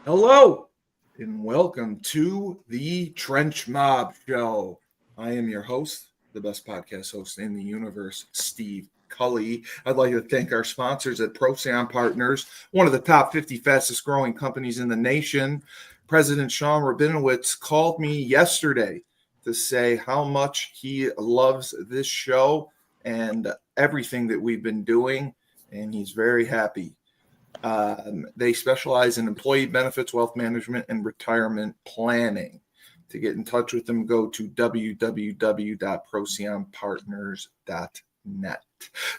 Hello, and welcome to the Trench Mob Show. I am your host, the best podcast host in the universe, Steve Cully. I'd like to thank our sponsors at Procyon Partners, one of the top 50 fastest growing companies in the nation. President Sean Rabinowitz called me yesterday to say how much he loves this show and everything that we've been doing, and he's very happy. They specialize in employee benefits, wealth management, and retirement planning. To get in touch with them, go to www.procyonpartners.net.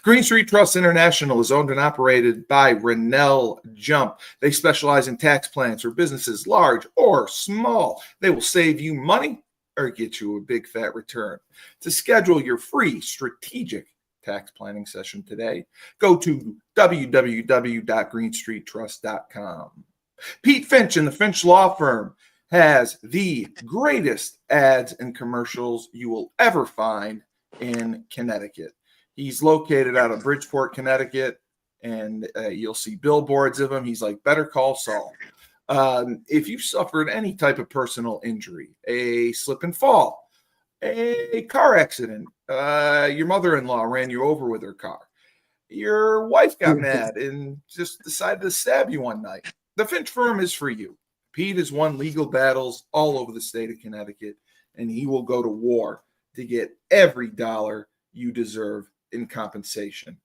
Green Street Trust International is owned and operated by Rennell Jump. They specialize in tax plans for businesses large or small. They will save you money or get you a big fat return. To schedule your free strategic tax planning session today, go to www.greenstreettrust.com. Pete Finch and the Finch Law Firm has the greatest ads and commercials you will ever find in Connecticut. He's located out of Bridgeport, Connecticut, and you'll see billboards of him. He's like Better Call Saul. If you suffered any type of personal injury, a slip and fall, a car accident, your mother-in-law ran you over with her car, your wife got mad and just decided to stab you one night, the Finch firm is for you. Pete has won legal battles all over the state of Connecticut, and he will go to war to get every dollar you deserve in compensation.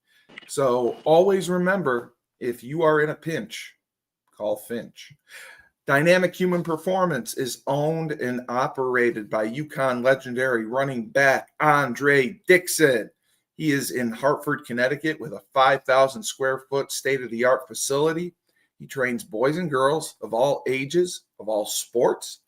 So always remember, if you are in a pinch, call Finch. Dynamic Human Performance is owned and operated by UConn legendary running back Andre Dixon. He is in Hartford, Connecticut with a 5,000 square foot state-of-the-art facility. He trains boys and girls of all ages, of all sports.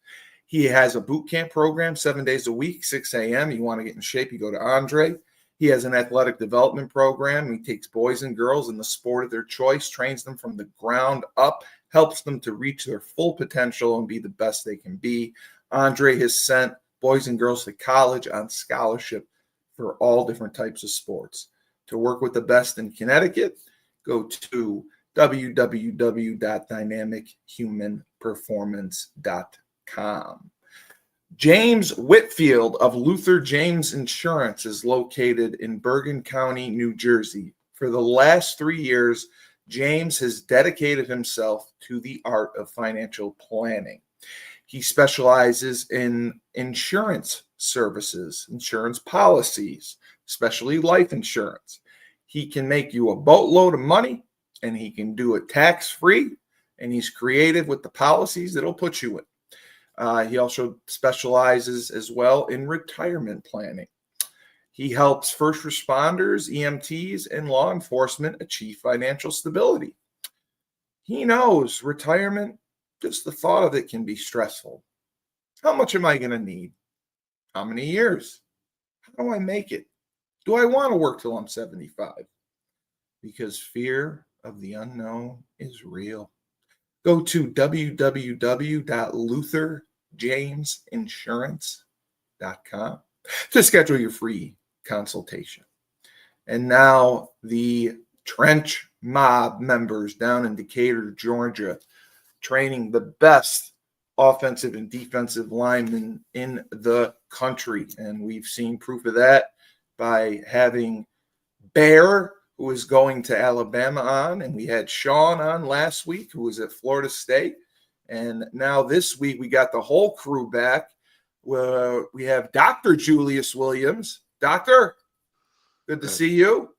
He has a boot camp program 7 days a week, 6 a.m. You want to get in shape, you go to Andre. He has an athletic development program. He takes boys and girls in the sport of their choice, trains them from the ground up, helps them to reach their full potential and be the best they can be. Andre has sent boys and girls to college on scholarship for all different types of sports. To work with the best in Connecticut, go to www.dynamichumanperformance.com. James Whitfield of Luther James Insurance is located in Bergen County, New Jersey. For the last 3 years, James has dedicated himself to the art of financial planning. He specializes in insurance services, insurance policies, especially life insurance. He can make you a boatload of money, and he can do it tax-free, and he's creative with the policies that he'll put you in. He also specializes as well in retirement planning. He helps first responders, EMTs, and law enforcement achieve financial stability. He knows retirement, just the thought of it can be stressful. How much am I going to need? How many years? How do I make it? Do I want to work till I'm 75? Because fear of the unknown is real. Go to www.lutherjamesinsurance.com to schedule your free consultation. And now the Trench Mob members down in Decatur, Georgia, training the best offensive and defensive linemen in the country. And we've seen proof of that by having Bear, who is going to Alabama, on, and we had Sean on last week, who was at Florida State. And now this week we got the whole crew back. We have Dr. Julius Williams. Doctor, good to see you.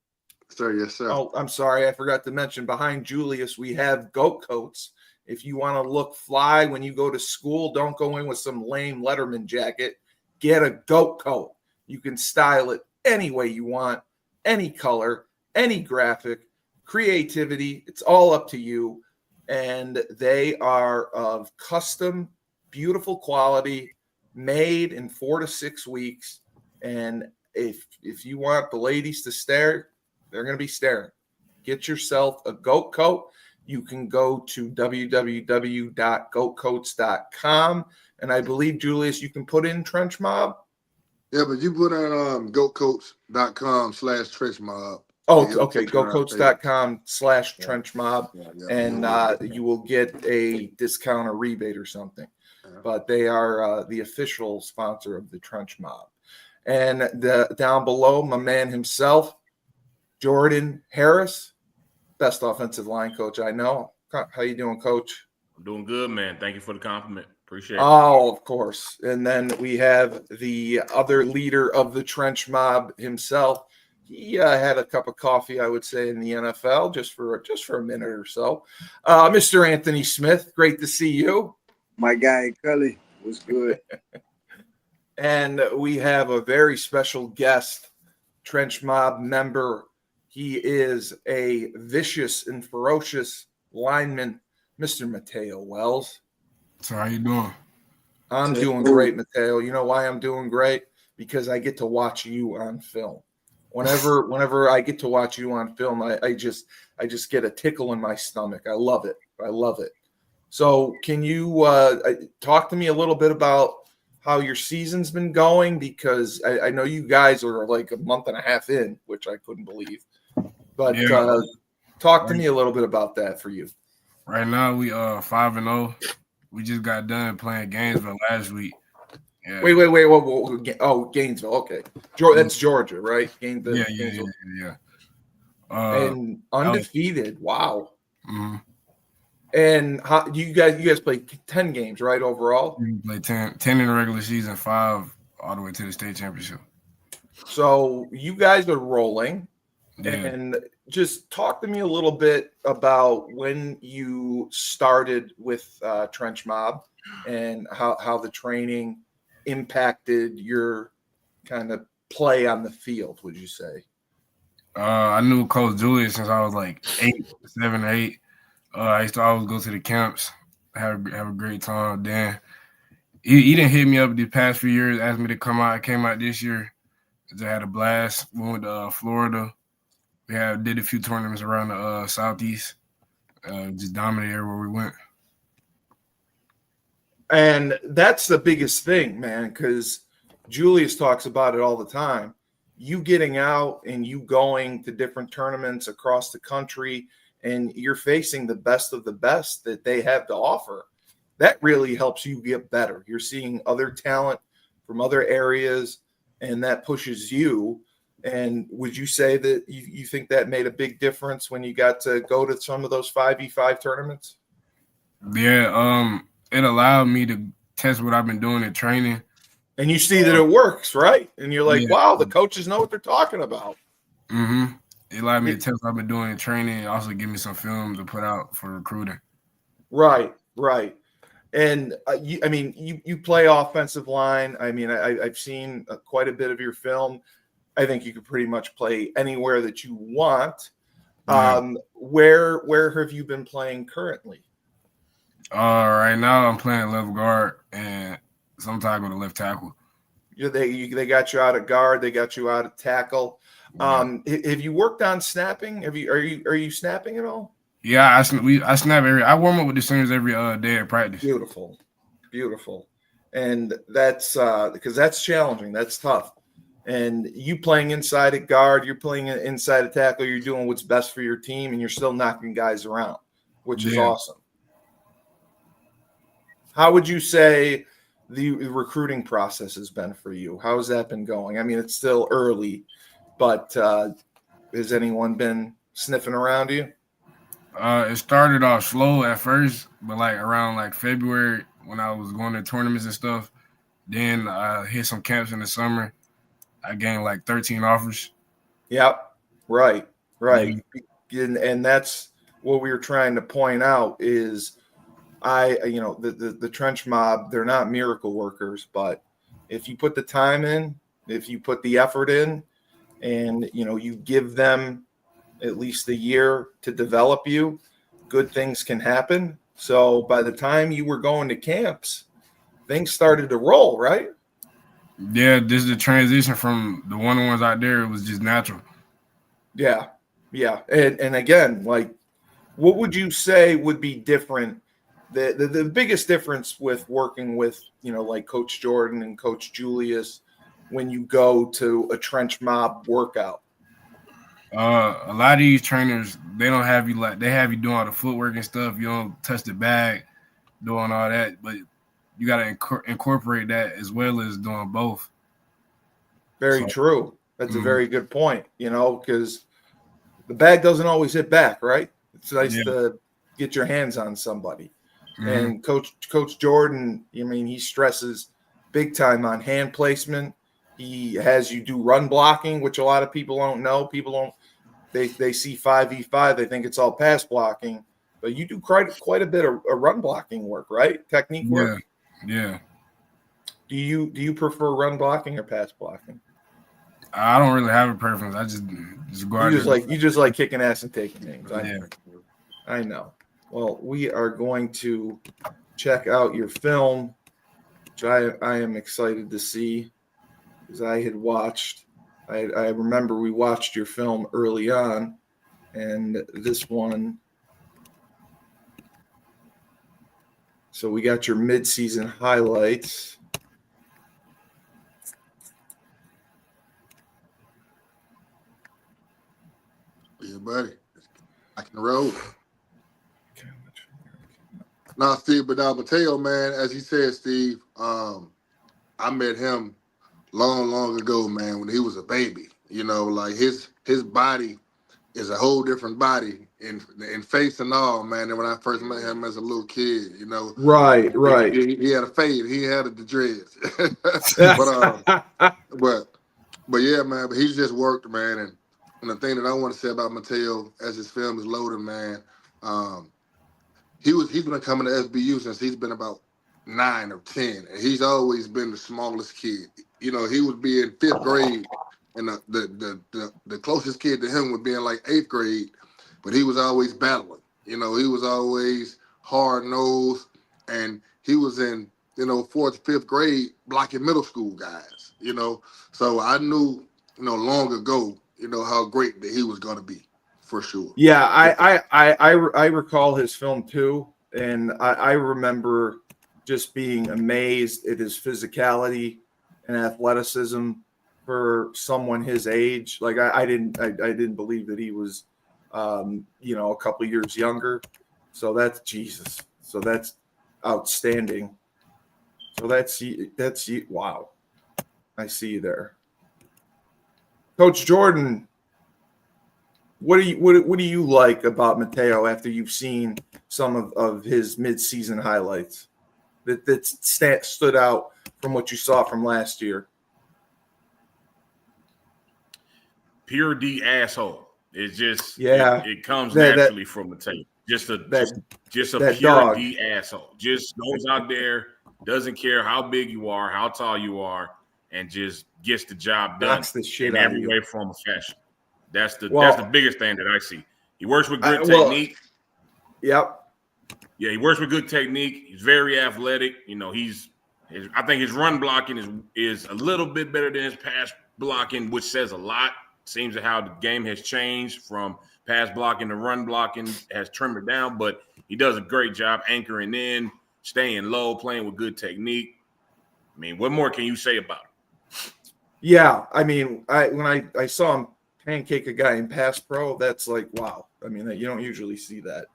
Sir, yes, sir. Oh, I'm sorry, I forgot to mention, behind Julius we have goat coats. If you want to look fly when you go to school, don't go in with some lame Letterman jacket. Get a goat coat. You can style it any way you want, any color, any graphic, creativity. It's all up to you. And they are of custom, beautiful quality, made in 4 to 6 weeks. And if you want the ladies to stare, they're going to be staring. Get yourself a goat coat. You can go to www.goatcoats.com. And I believe, Julius, you can put in Trench Mob. Yeah, but you put in goatcoats.com/trenchmob. Oh, okay. GoCoach.com/trench mob, and you will get a discount or rebate or something. But they are the official sponsor of the Trench Mob. And down below, my man himself, Jordan Harris, best offensive line coach I know. How you doing, Coach? I'm doing good, man. Thank you for the compliment. Appreciate it. Oh, of course. And then we have the other leader of the Trench Mob himself. He had a cup of coffee, I would say, in the NFL just for a minute or so. Mr. Anthony Smith, great to see you. My guy, Cully, was good. And we have a very special guest, Trench Mob member. He is a vicious and ferocious lineman, Mr. Mateo Wells. So how you doing? I'm doing great, Mateo. You know why I'm doing great? Because I get to watch you on film. Whenever I get to watch you on film, I just get a tickle in my stomach. I love it. So can you talk to me a little bit about how your season's been going? Because I know you guys are like a month and a half in, which I couldn't believe. But talk to me a little bit about that for you. Right now we 5-0. We just got done playing Gainesville last week. Yeah. Wait. Whoa. Oh, Gainesville. Okay. That's Georgia, right? Gainesville. Yeah. And undefeated. Wow. Mm-hmm. And how you guys played 10 games, right, overall? We played 10 in the regular season, 5 all the way to the state championship. So you guys are rolling. Yeah. And just talk to me a little bit about when you started with Trench Mob and how the training impacted your kind of play on the field, would you say? I knew Coach Julius since I was like 7 or 8. I used to always go to the camps, have a great time. Then he didn't hit me up the past few years, asked me to come out. I came out this year. Just had a blast. We went to Florida. We did a few tournaments around the Southeast. Just dominated everywhere we went. And that's the biggest thing, man, because Julius talks about it all the time. You getting out and you going to different tournaments across the country, and you're facing the best of the best that they have to offer. That really helps you get better. You're seeing other talent from other areas, and that pushes you. And would you say that you think that made a big difference when you got to go to some of those 5v5 tournaments? Yeah, it allowed me to test what I've been doing in training. And you see that it works, right? And you're like, wow, the coaches know what they're talking about. Mm-hmm. It allowed me to test what I've been doing in training and also give me some film to put out for recruiting. Right. And you play offensive line. I mean, I've seen quite a bit of your film. I think you could pretty much play anywhere that you want. Where have you been playing currently? Right now I'm playing left guard and sometimes with a left tackle. They got you out of guard. They got you out of tackle. Have you worked on snapping? Are you snapping at all? Yeah, I snap I warm up with the seniors every day at practice. Beautiful. And that's because that's challenging. That's tough. And you playing inside at guard, you're playing inside a tackle, you're doing what's best for your team, and you're still knocking guys around, which is awesome. How would you say the recruiting process has been for you? How has that been going? I mean, it's still early, but has anyone been sniffing around you? It started off slow at first, but like around like February when I was going to tournaments and stuff, then I hit some camps in the summer. I gained like 13 offers. Yep. Right. And that's what we were trying to point out is the Trench Mob, they're not miracle workers, but if you put the time in, if you put the effort in, and, you give them at least a year to develop you, good things can happen. So by the time you were going to camps, things started to roll, right? Yeah, this is the transition from the one-on-ones out there. It was just natural. Yeah. And again, like, what would you say would be different? The biggest difference with working with, like Coach Jordan and Coach Julius when you go to a Trench Mob workout? A lot of these trainers, they don't have you they have you doing all the footwork and stuff. You don't touch the bag, doing all that, but you got to incorporate that as well as doing both. Very true. That's a very good point, because the bag doesn't always hit back, right? It's nice to get your hands on somebody. And Coach Jordan, he stresses big time on hand placement. He has you do run blocking, which a lot of people don't know. They see 5v5, they think it's all pass blocking, but you do quite a bit of run blocking work, right? Technique work. Yeah. Do you prefer run blocking or pass blocking? I don't really have a preference. I just go out there. You just like kicking ass and taking names. Yeah. I know. Well, we are going to check out your film, which I am excited to see, because I had watched. I remember we watched your film early on, and this one. So we got your mid-season highlights. Yeah, buddy. I can roll. No, Steve, but Mateo, man, as he said, Steve, I met him long ago, man, when he was a baby. Like his body is a whole different body in face and all, man, than when I first met him as a little kid, Right. He had a fade. He had the dreads. but yeah, man, but he's just worked, man. And the thing that I want to say about Mateo as his film is loaded, man, he's been coming to SBU since he's been about 9 or 10, and he's always been the smallest kid. He would be in 5th grade, and the closest kid to him would be in like 8th grade, but he was always battling. He was always hard-nosed, and he was in 4th, 5th grade blocking middle school guys. So I knew long ago how great that he was going to be, for sure. Yeah, I recall his film too, and I remember just being amazed at his physicality and athleticism for someone his age. Like I didn't believe that he was, a couple years younger. So that's Jesus. So that's outstanding. So that's wow. I see you there, Coach Jordan. What do you like about Mateo after you've seen some of his mid-season highlights that stood out from what you saw from last year? Pure D asshole. It's just it comes naturally from Mateo. Just a pure dog. D asshole. Just goes out there, doesn't care how big you are, how tall you are, and just gets the job done in every way, form, or fashion. That's the biggest thing that I see. He works with good technique. Yep. Yeah, he works with good technique. He's very athletic. I think his run blocking is a little bit better than his pass blocking, which says a lot. Seems to how the game has changed from pass blocking to run blocking, has trimmed it down, but he does a great job anchoring in, staying low, playing with good technique. What more can you say about him? Yeah, when I saw him pancake a guy in pass pro, that's like, wow. You don't usually see that.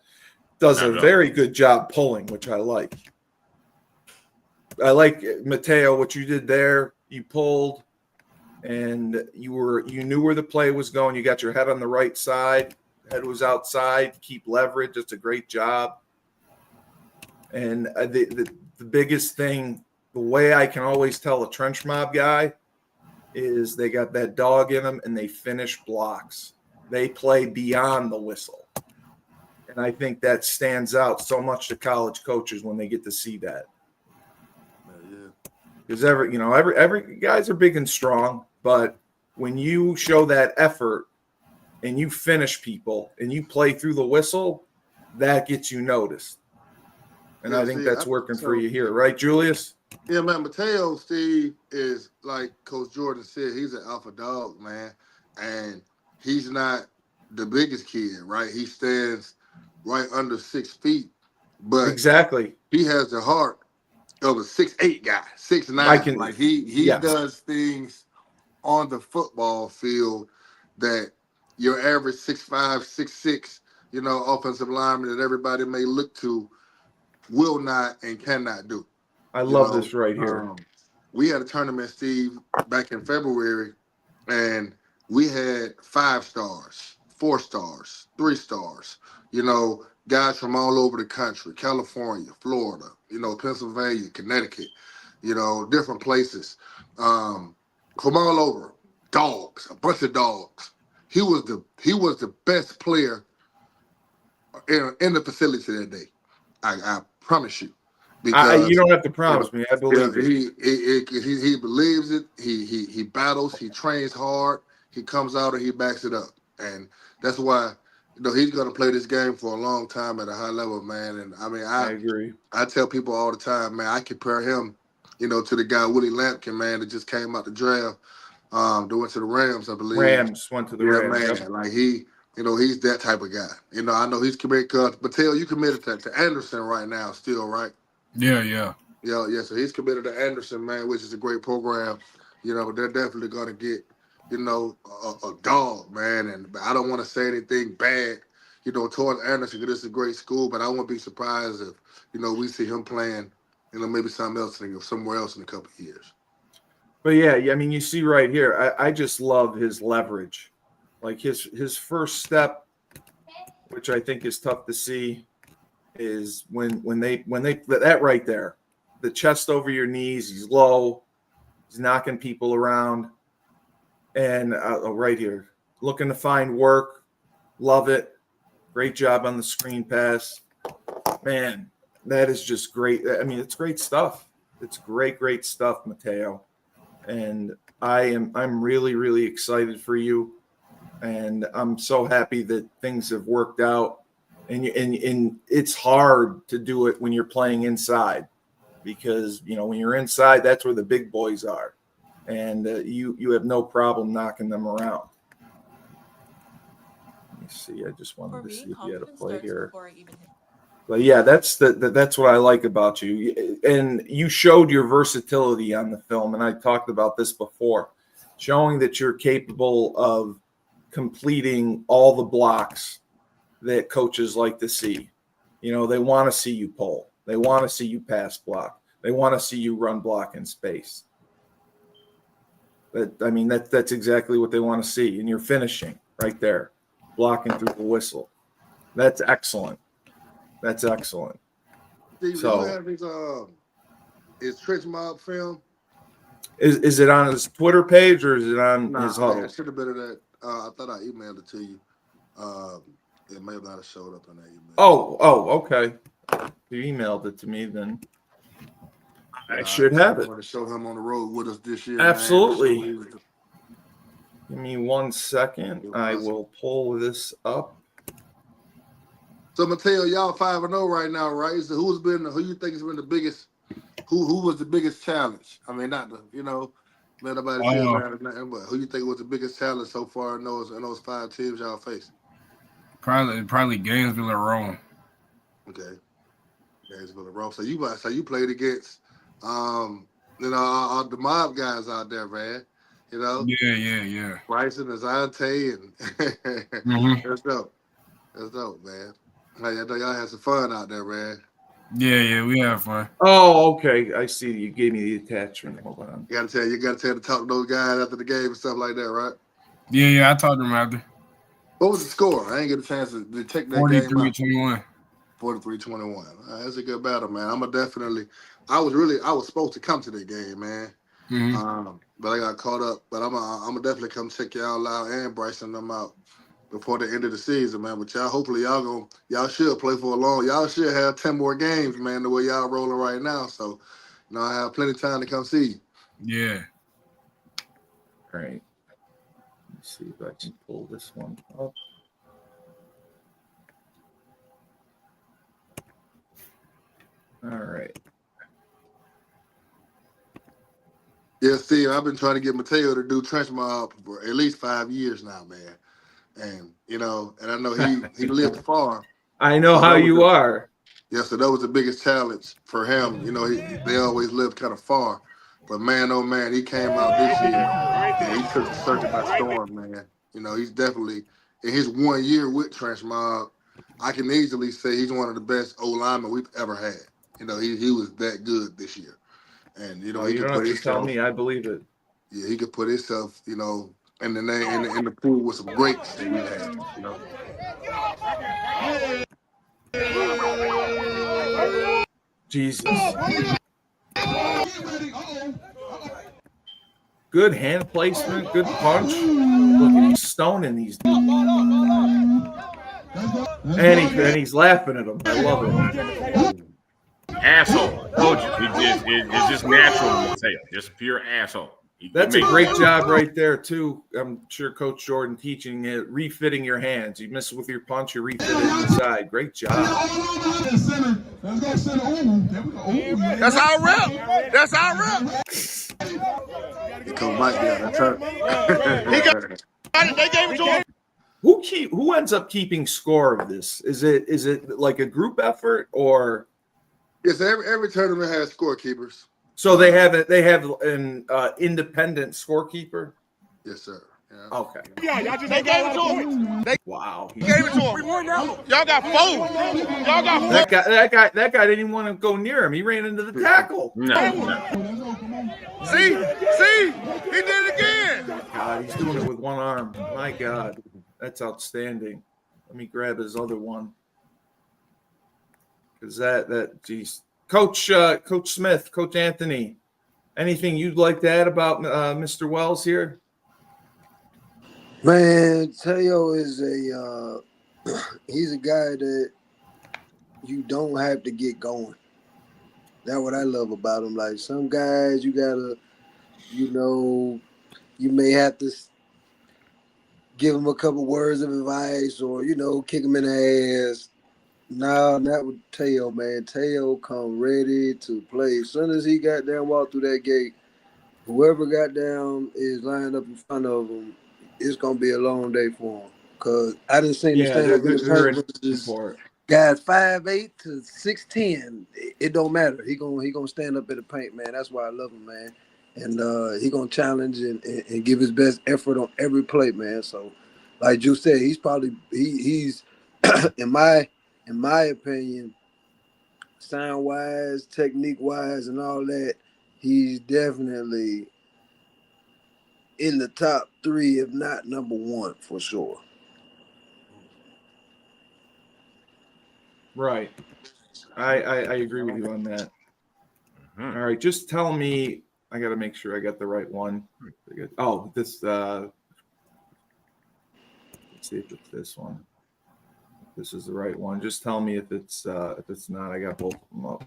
Does a very good job pulling, which I like. I like, Mateo, what you did there. You pulled, and you knew where the play was going. You got your head on the right side. Head was outside. Keep leverage. It's a great job. And the biggest thing, the way I can always tell a trench mob guy, is they got that dog in them and they finish blocks. They play beyond the whistle. And I think that stands out so much to college coaches when they get to see that. Because every guys are big and strong, but when you show that effort and you finish people and you play through the whistle, that gets you noticed. And I think that's working for you here, right, Julius? Yeah, man. Mateo, Steve, is like Coach Jordan said, he's an alpha dog, man. And he's not the biggest kid, right? He stands right under 6 feet. But exactly, he has the heart of a 6'8" guy, 6'9". Like he does things on the football field that, your average 6'5", 6'6", offensive lineman that everybody may look to will not and cannot do. I love this right here. We had a tournament, Steve, back in February, and we had 5 stars, 4 stars, 3 stars, guys from all over the country, California, Florida, Pennsylvania, Connecticut, different places, from all over, dogs, a bunch of dogs. He was the best player in the facility that day. I promise you. Because you don't have to promise me. I believe it. He believes it. He battles. He trains hard. He comes out and he backs it up. And that's why he's going to play this game for a long time at a high level, man. And I mean, I agree. I tell people all the time, man, I compare him, to the guy Willie Lampkin, man, that just came out the draft. That went to the Rams, I believe. Rams went to the Rams. Man, like he's that type of guy. I know he's committed. Mateo, you committed to Anderson right now, still, right? Yeah. So he's committed to Anderson, man, which is a great program. They're definitely gonna get, a dog, man. And I don't want to say anything bad, towards Anderson, because it's a great school. But I won't be surprised if, we see him playing, maybe somewhere else in a couple of years. But yeah, I mean, you see right here, I just love his leverage, like his first step, which I think is tough to see, is when they that right there, the chest over your knees, he's low, he's knocking people around, and right here, looking to find work, love it, great job on the screen pass, man, that is just great. I mean, it's great stuff. It's great stuff, Mateo, and I'm really, really excited for you, and I'm so happy that things have worked out. And it's hard to do it when you're playing inside, because when you're inside, that's where the big boys are, and you have no problem knocking them around. Let me see. I just wanted to see if you had a play here. But yeah, that's what I like about you, and you showed your versatility on the film, and I talked about this before, showing that you're capable of completing all the blocks that coaches like to see. They want to see you pull. They want to see you pass block. They want to see you run block in space. That's exactly what they want to see. And you're finishing right there, blocking through the whistle. That's excellent. That's excellent. Steve, So, do you have his Trench Mob film? Is it on his Twitter page or is it on his huddle? It should have been in that. I thought I emailed it to you. It may have not have showed up in that email. Oh, okay. You emailed it to me, then I should have it. I want to show him on the road with us this year. Absolutely. Man. Give me 1 second. I will pull this up. So Mateo, y'all 5-0 right now, right? So who you think has been the biggest? Who was the biggest challenge? I mean, not let nobody feel bad or nothing, but who you think was the biggest challenge so far in those 5 teams y'all faced? Probably Gainesville or Rome. Okay, Gainesville or Rome. So you played against all the mob guys out there, man. Yeah. Bryson, Azante, and Mm-hmm. That's dope, man. I know y'all had some fun out there, man. Yeah, we had fun. Oh, okay. I see. You gave me the attachment. Hold on. You gotta tell to talk to those guys after the game and stuff like that, right? Yeah, I talked to them after. What was the score? I didn't get a chance to check that 43-21. 43-21. That's a good battle, man. I was supposed to come to the game, man. Mm-hmm. But I got caught up. But I'm gonna definitely come check y'all out and Bryson them out before the end of the season, man. But hopefully y'all should play for y'all should have 10 more games, man, the way y'all rolling right now. So, I have plenty of time to come see you. Yeah. All right. Let's see if I can pull this one up. All right. Yeah, Steve, I've been trying to get Mateo to do Trench Mob for at least 5 years now, man. And, and I know he lived far. I know how you are. Yeah, so that was the biggest challenge for him. They always lived kind of far. But, man, oh, man, he came out this year, and he took the circuit by storm, man. He's definitely in his 1 year with Trench Mob, I can easily say he's one of the best O-linemen we've ever had. You know, he was that good this year. And, you know, he you could don't put have to tell himself, me. I believe it. yeah, he could put himself, you know, in the name in the pool with some greats that we had, you know. Jesus. Good hand placement, good punch. Look, he's stoning these. And he's laughing at him. I love it. Asshole. I told you. It's just natural in Mateo. Just pure asshole. That's a great job right there, too. I'm sure Coach Jordan teaching it, refitting your hands. You miss it with your punch, you refit it inside. Great job. That's our rep. That's our rep. Because Mike got a turn. They gave it to him. Who ends up keeping score of this? Is it like a group effort or? Yes, every tournament has scorekeepers. So they have an independent scorekeeper. Yes, sir. Yeah. Okay. Yeah, they gave it to him. Wow. They gave it to him. Y'all got four. Y'all got four. That guy didn't even want to go near him. He ran into the tackle. No. See, he did it again. God, he's doing it with one arm. My God, that's outstanding. Let me grab his other one. Because geez. Coach Smith, Coach Anthony, anything you'd like to add about Mr. Wells here? Man, Teo is he's a guy that you don't have to get going. That's what I love about him. Like some guys, you gotta, you may have to give him a couple words of advice or, kick him in the ass. No, not with Teo, man. Teo come ready to play. As soon as he got down, walked through that gate, whoever got down is lined up in front of him. It's gonna be a long day for him. Cause I didn't see him stand up in the front. Guys 5'8" to 6'10". It don't matter. He gonna stand up in the paint, man. That's why I love him, man. And he gonna challenge and give his best effort on every play, man. So, like you said, he's in my opinion, sound wise, technique wise, and all that, he's definitely in the top 3, if not number 1, for sure. Right. I agree with you on that. All right, just tell me. I got to make sure I got the right one. Oh, this. Let's see if it's this one. This is the right one. Just tell me if it's not. I got both of them up.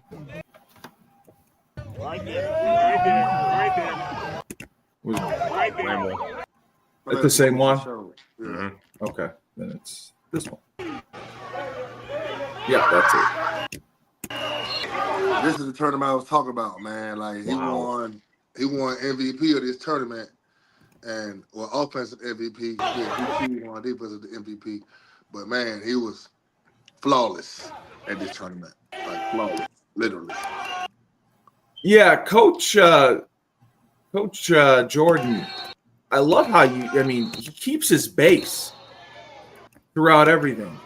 Right there. It's the same one? Mm-hmm. Okay. Then it's this one. Yeah, that's it. This is the tournament I was talking about, man. Like he won MVP of this tournament, and offensive MVP. Yeah, he won defensive MVP. But man, he was flawless at this tournament. Like flawless, literally. Yeah, Coach Jordan. I love how he keeps his base throughout everything.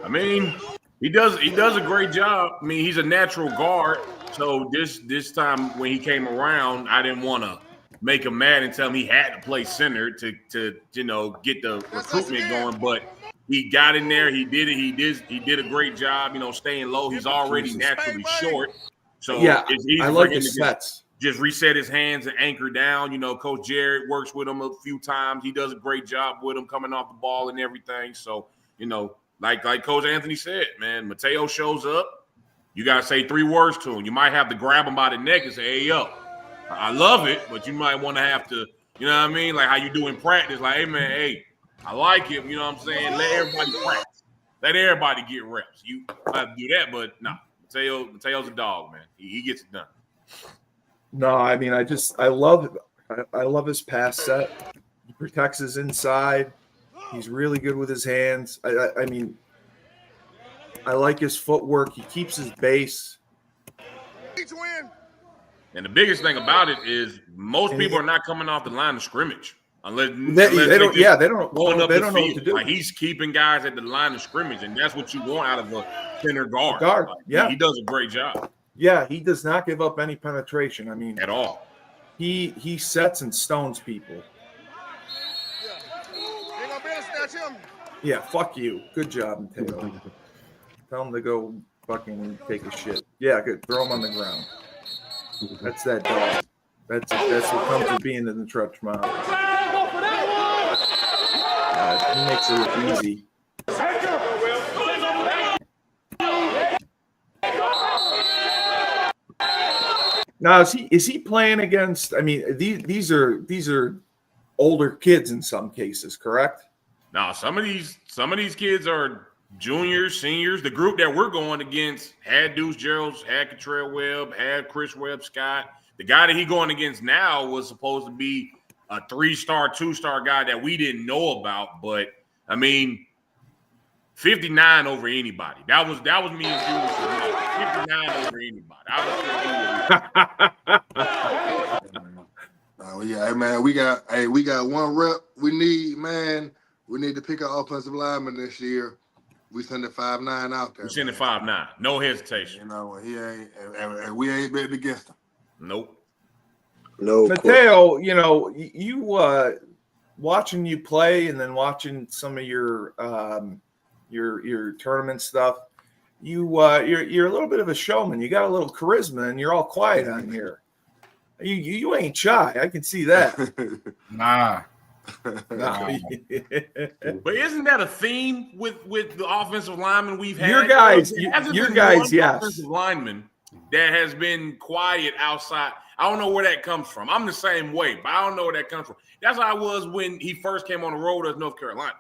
I mean, he does a great job. I mean, he's a natural guard. So this time when he came around, I didn't want to make him mad and tell him he had to play center to get the recruitment going. But he got in there. He did it. He did a great job. Staying low. He's already naturally short. So yeah, it's easy I for like him his to sets. just reset his hands and anchor down. Coach Jared works with him a few times. He does a great job with him coming off the ball and everything. So like Coach Anthony said, man, Mateo shows up. You gotta say 3 words to him. You might have to grab him by the neck and say, "Hey, yo, I love it," but you might want to have to, like how you do in practice. Like, hey, man, hey, I like him. You know what I'm saying? Let everybody practice. Let everybody get reps. You have to do that, but no. Mateo's a dog, man. He gets it done. No, I mean, I love his pass set. He protects his inside. He's really good with his hands. I mean, I like his footwork. He keeps his base. And the biggest thing about it is most people are not coming off the line of scrimmage. Unless they don't. Yeah, they don't. Going up They the don't know what field. to do. Like he's keeping guys at the line of scrimmage, and that's what you want out of a center guard. Guard, Like, yeah. he does a great job. Yeah, he does not give up any penetration. I mean, At all. he sets and stones people. Yeah, fuck you. Good job, Mateo. Tell him to go fucking take a shit. Yeah, good. Throw him on the ground. That's that dog. That's what comes with being in the Trutch Mile. He makes it look easy. Now is he playing against? I mean, these are older kids in some cases, correct? Now some of these kids are juniors, seniors. The group that we're going against had Deuce Geralds, had Catrell Webb, had Chris Webb Scott. The guy that he going against now was supposed to be a 3-star, 2-star guy that we didn't know about. But I mean, 59 over anybody. That was me and Julius. 59 over anybody. Yeah, man. We got one rep. We need to pick an offensive lineman this year. We sending 5'9" out there. We sending 5'9". No hesitation. You know, and we ain't betting against him. Nope. No. Mateo, you know, you watching you play and then watching some of your tournament stuff, you're a little bit of a showman. You got a little charisma and you're all quiet on here. You ain't shy. I can see that. Nah. But isn't that a theme with the offensive linemen we've had? Your guys, yes. Offensive lineman that has been quiet outside. I don't know where that comes from. I'm the same way, but I don't know where that comes from. That's how I was when he first came on the road as North Carolina.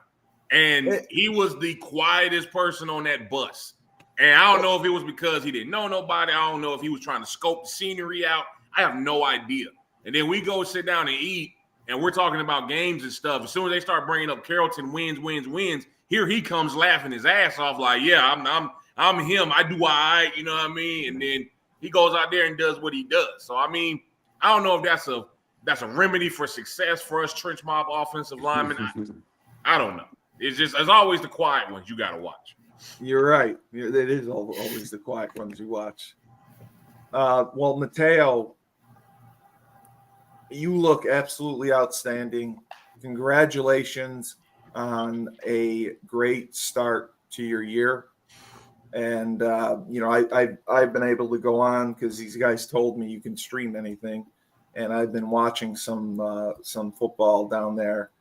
And he was the quietest person on that bus. And I don't know if it was because he didn't know nobody. I don't know if he was trying to scope the scenery out. I have no idea. And then we go sit down and eat, and we're talking about games and stuff. As soon as they start bringing up Carrollton wins, here he comes laughing his ass off like, yeah, I'm him. I do all right, you know what I mean? And then he goes out there and does what he does. So, I mean, I don't know if that's a remedy for success for us trench mob offensive linemen. I don't know. It's always the quiet ones you got to watch. You're right. It is always the quiet ones you watch. Well, Mateo, you look absolutely outstanding. Congratulations on a great start to your year. And, you know, I've been able to go on because these guys told me you can stream anything. And I've been watching some football down there.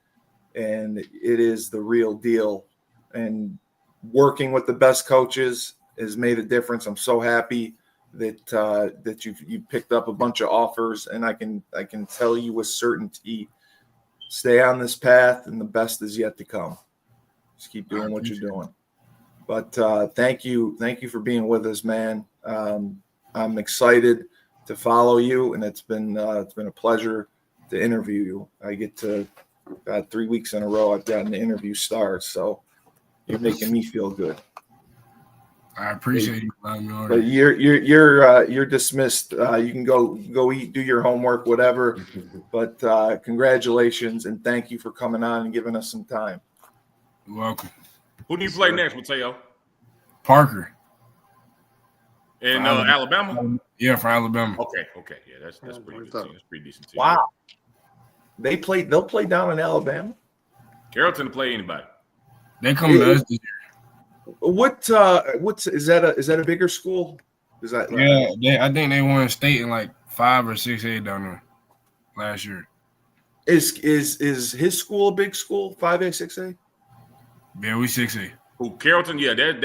And it is the real deal. And working with the best coaches has made a difference. I'm so happy that you picked up a bunch of offers, and I can tell you with certainty, stay on this path, and the best is yet to come. Just keep doing what you're doing. But thank you for being with us, man. I'm excited to follow you, and it's been a pleasure to interview you. I get to 3 weeks in a row I've gotten to interview stars, so you're making me feel good. I appreciate you. But you're dismissed. You can go eat, do your homework, whatever. But congratulations and thank you for coming on and giving us some time. You're welcome. Who do you play next, Mateo? Parker. In Alabama? Yeah, for Alabama. Okay. Yeah, that's pretty good team. That's pretty decent team. Wow. They'll play down in Alabama. Carrollton to play anybody. They come to us this year. What's is that a bigger school? Is that I think they won state in like 5 or 6A down there last year. Is his school a big school? 5A, 6A? Yeah, we 6A. Who Carrollton? Yeah, they in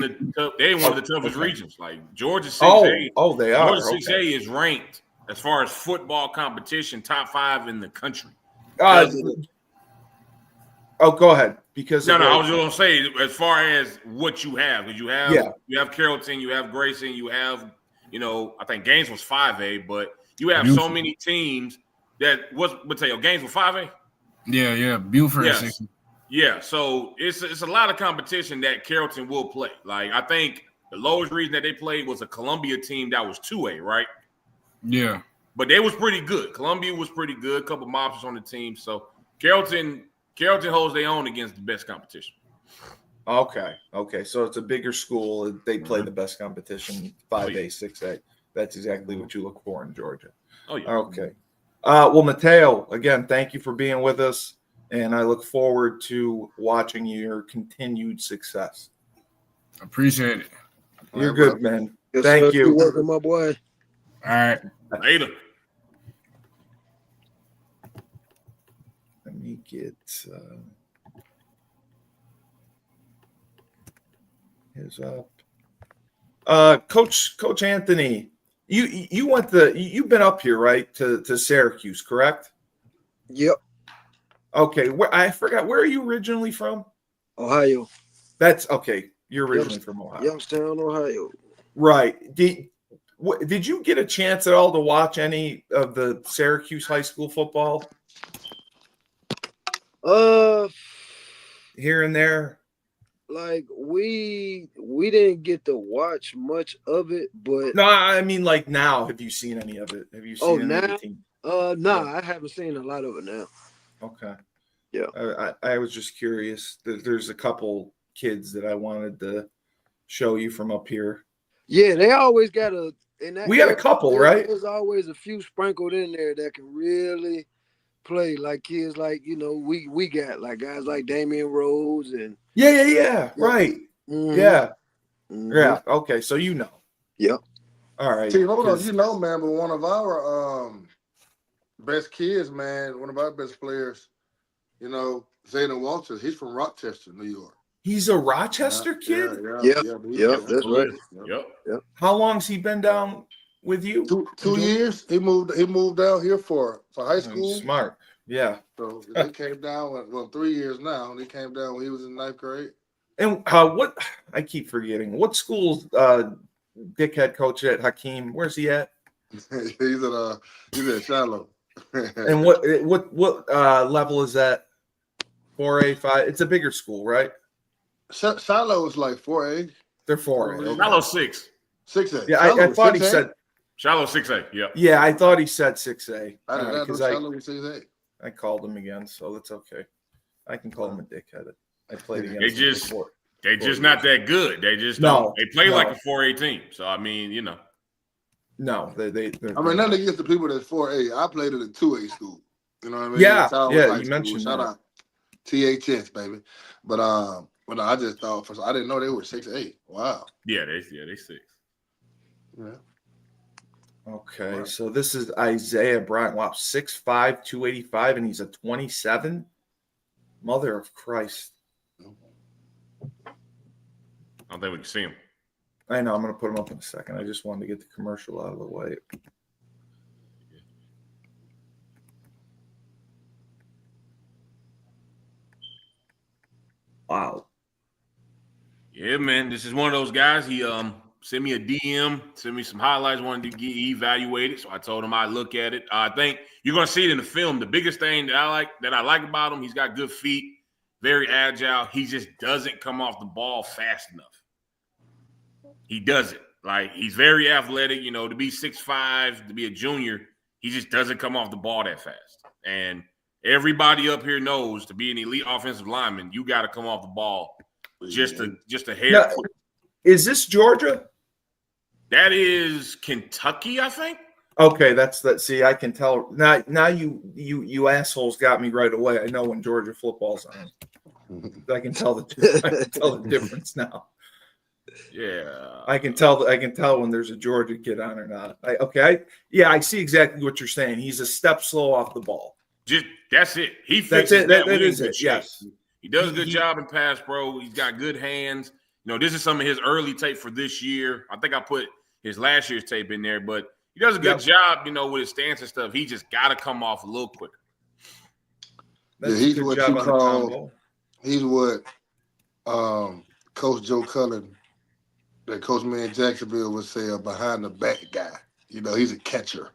one of the toughest regions. Like Georgia 6A. Oh, they are. Georgia 6A is ranked as far as football competition, top 5 in the country. Go ahead. Because I was just gonna say, as far as what you have, because you have Carrollton, you have Grayson, you have, I think Gaines was 5A, but you have so many teams that Mateo Gaines was 5A. Yeah, Buford. Yes. Yeah, so it's a lot of competition that Carrollton will play. Like I think the lowest region that they played was a Columbia team that was 2A, right? Yeah. but they was pretty good. Columbia was pretty good. A couple mobsters on the team. So Carrollton holds their own against the best competition. Okay. So it's a bigger school. They play the best competition, 5A, 6A. That's exactly what you look for in Georgia. Oh, yeah. Okay. Well, Mateo, again, thank you for being with us, and I look forward to watching your continued success. Appreciate it. You're good, man. Yes, Thank sir. you. Keep working, my boy. All right. Later. Let me get his up. Coach Anthony, you've been up here, right, to Syracuse, correct? Yep. Okay. I forgot, where are you originally from? Ohio. That's okay. You're originally from Ohio. Youngstown, Ohio. Right. Did you get a chance at all to watch any of the Syracuse high school football? Here and there? Like we didn't get to watch much of it, but No, I mean like now. Have you seen any of it? Have you seen any of the team? Nah, I haven't seen a lot of it now. Okay. Yeah. I was just curious. There's a couple kids that I wanted to show you from up here. Yeah, they always got we had a couple, right? There's always a few sprinkled in there that can really play, like kids like, we got like guys like Damian Rhodes and Yeah. Right. Mm-hmm. Yeah. Mm-hmm. Yeah. Okay. So you know. Yep. All right. See, hold on, man, but one of our best kids, man, one of our best players, Zayden Walters, he's from Rochester, New York. He's a Rochester kid? Yeah, that's right. Yep. How long's he been down with you? Two years. He moved down here for high school. Smart. Yeah. So they came down 3 years now. They came down when he was in 9th grade. And what I keep forgetting, what school's dickhead coach at Hakeem? Where's he at? he's at Shiloh. And what level is that? 4A, 5? It's a bigger school, right? Shiloh is like 4A. They're 4A. Okay. Shiloh 6. 6A. Yeah, I thought he said. Shiloh 6A. Yeah. Yeah, I thought he said 6A. I did not know Shiloh was 6A. I called him again, so that's okay. I can call him a dickhead. I played against him. They're just not that good. They just don't. They play like a 4A team. So I mean, No, they. I mean, nothing against the people that's 4A. I played at a 2A school. You know what I mean? Yeah. You mentioned Shout out THS, baby. But I just thought I didn't know they were 6'8". Wow. Yeah, they 6. Yeah. Okay, Right. so this is Isaiah Bryant. Wow, 6'5", 285, and he's a 27. Mother of Christ. I don't think we can see him. I know, I'm going to put him up in a second. I just wanted to get the commercial out of the way. Wow. Yeah, man. This is one of those guys. He sent me a DM, sent me some highlights, wanted to get evaluated. So I told him I'd look at it. I think you're gonna see it in the film. The biggest thing that I like about him, he's got good feet, very agile. He just doesn't come off the ball fast enough. He doesn't. Like, he's very athletic, to be 6'5", to be a junior, he just doesn't come off the ball that fast. And everybody up here knows to be an elite offensive lineman, you got to come off the ball just a hair. Now, is this Georgia? That is Kentucky, I think. Okay, that's that. See, I can tell now. You assholes got me right away. I know when Georgia football's on. I can tell the difference now. Yeah, I can tell when there's a Georgia kid on or not. I see exactly what you're saying. He's a step slow off the ball. That's it. He that's fixes it. That is it. Yes, he does a good job in pass pro. He's got good hands. This is some of his early tape for this year. I think I put his last year's tape in there, but he does a good job, with his stance and stuff. He just got to come off a little quicker. He's what you call. He's what Coach Joe Cullen, that Coach Man Jacksonville would say, a behind the back guy. He's a catcher.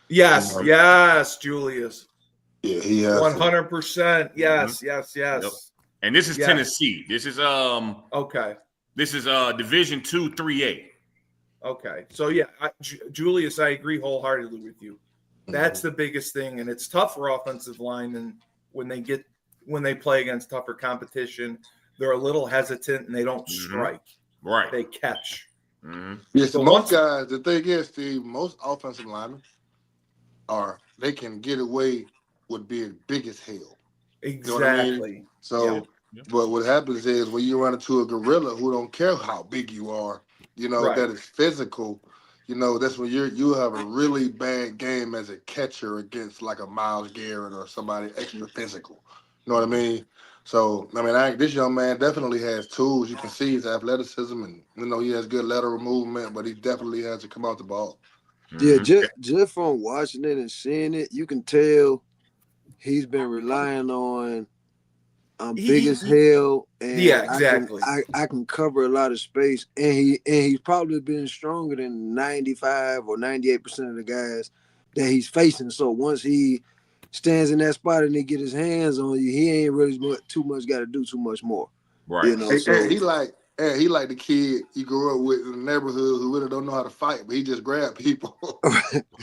Yes, Julius. Yeah, he has 100%. Yes. Yep. And this is Tennessee. This is okay. This is Division II 3A. Okay, so Julius, I agree wholeheartedly with you. That's the biggest thing, and it's tough for offensive linemen when they play against tougher competition. They're a little hesitant and they don't strike. Right. They catch. Yes, So most guys, the thing is, Steve, most offensive linemen they can get away with being big as hell. Exactly. You know what I mean? So, but what happens is when you run into a gorilla who don't care how big you are, that is physical, that's when you have a really bad game as a catcher against like a Myles Garrett or somebody extra physical. You know what I mean? So, this young man definitely has tools. You can see his athleticism and, he has good lateral movement, but he definitely has to come out the ball. Yeah, just from watching it and seeing it, you can tell he's been relying on I'm big as hell, and exactly. I can cover a lot of space, and he's probably been stronger than 95 or 98% of the guys that he's facing. So once he stands in that spot and he get his hands on you, he ain't really too much got to do too much more. Right. So he like the kid you grew up with in the neighborhood who really don't know how to fight, but he just grab people.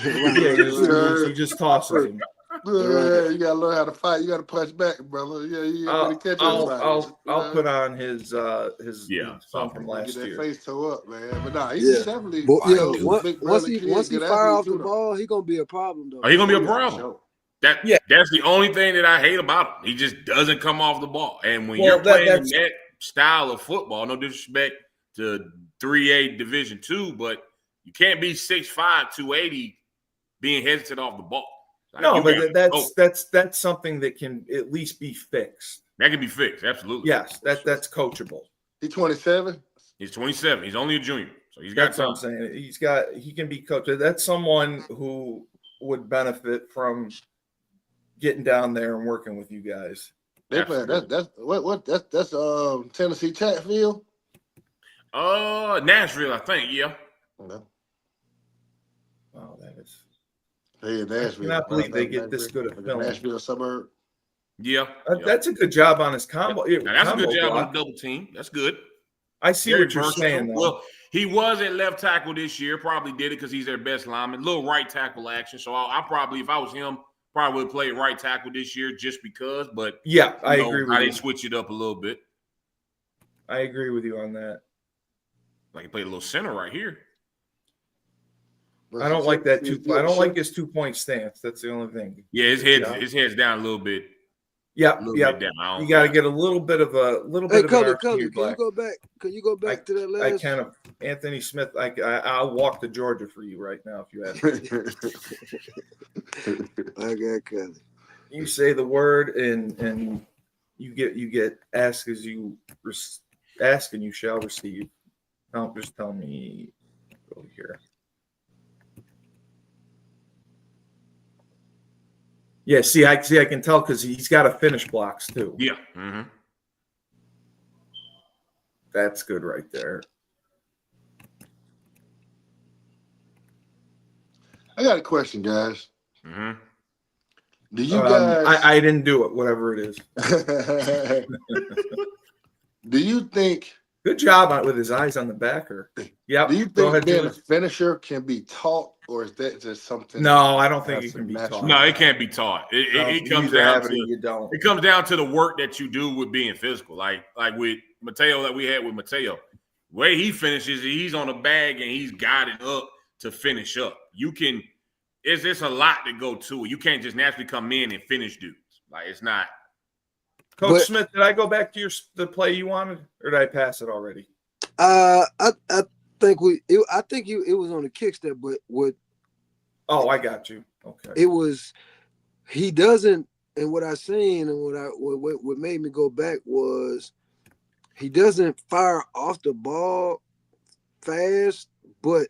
He just tosses him. Yeah, you gotta learn how to fight. You gotta punch back, brother. Yeah, you gotta catch everybody. I'll put on his song from last year. Get that year. Face toe up, man. But nah, he's definitely. Once he fire off the ball, he gonna be a problem though. He gonna be a problem. That's the only thing that I hate about him. He just doesn't come off the ball. And when you're playing in that style of football, no disrespect to 3A Division II, but you can't be 6'5", 280 being hesitant off the ball. No, but that's something that can at least be fixed. That can be fixed, absolutely. Yes, that's coachable. He's 27. He's 27. He's only a junior, so he's got. That's what I'm saying. He can be coached. That's someone who would benefit from getting down there and working with you guys. They play that's Tennessee Chatfield. Nashville, I think. Yeah. Okay. Wow, that is. Hey, Nashville. I cannot believe they get this good a film. Nashville suburb. Yeah. That's a good job on his combo. That's a good job on the double team. That's good. I see what you're saying, though. Well, he was at left tackle this year. Probably did it because he's their best lineman. Little right tackle action. So I probably, if I was him, probably would play right tackle this year just because. But yeah, I agree with you. They switch it up a little bit. I agree with you on that. Like he played a little center right here. I don't like that I don't like his 2-point stance. That's the only thing. Yeah, his head's down a little bit. Yeah. Down. You got to get a little bit of an Color, can you go back? Can you go back to that last? I kind of Anthony Smith. I'll walk to Georgia for you right now if you ask me. I got Color. You say the word and you get ask as you ask and you shall receive. Don't just tell me go here. Yeah, see, I can tell because he's got to finish blocks too. Yeah. That's good right there. I got a question, guys. Do you guys? I didn't do it. Whatever it is. Do you think? Good job with his eyes on the backer. Yeah. Do you think being a finisher can be taught, or is that just something? No, I don't think it can be taught. No, it can't be taught. It comes down to you don't. It comes down to the work that you do with being physical. Like with Mateo, that we had with Mateo, the way he finishes, he's on a bag and he's guided up to finish up. It's a lot to go to it. You can't just naturally come in and finish dudes. Like it's not. Coach Smith, did I go back to the play you wanted, or did I pass it already? I think it was on the kick step, but what? Oh, I got you. Okay. It was. He doesn't, and what I seen and what made me go back was he doesn't fire off the ball fast, but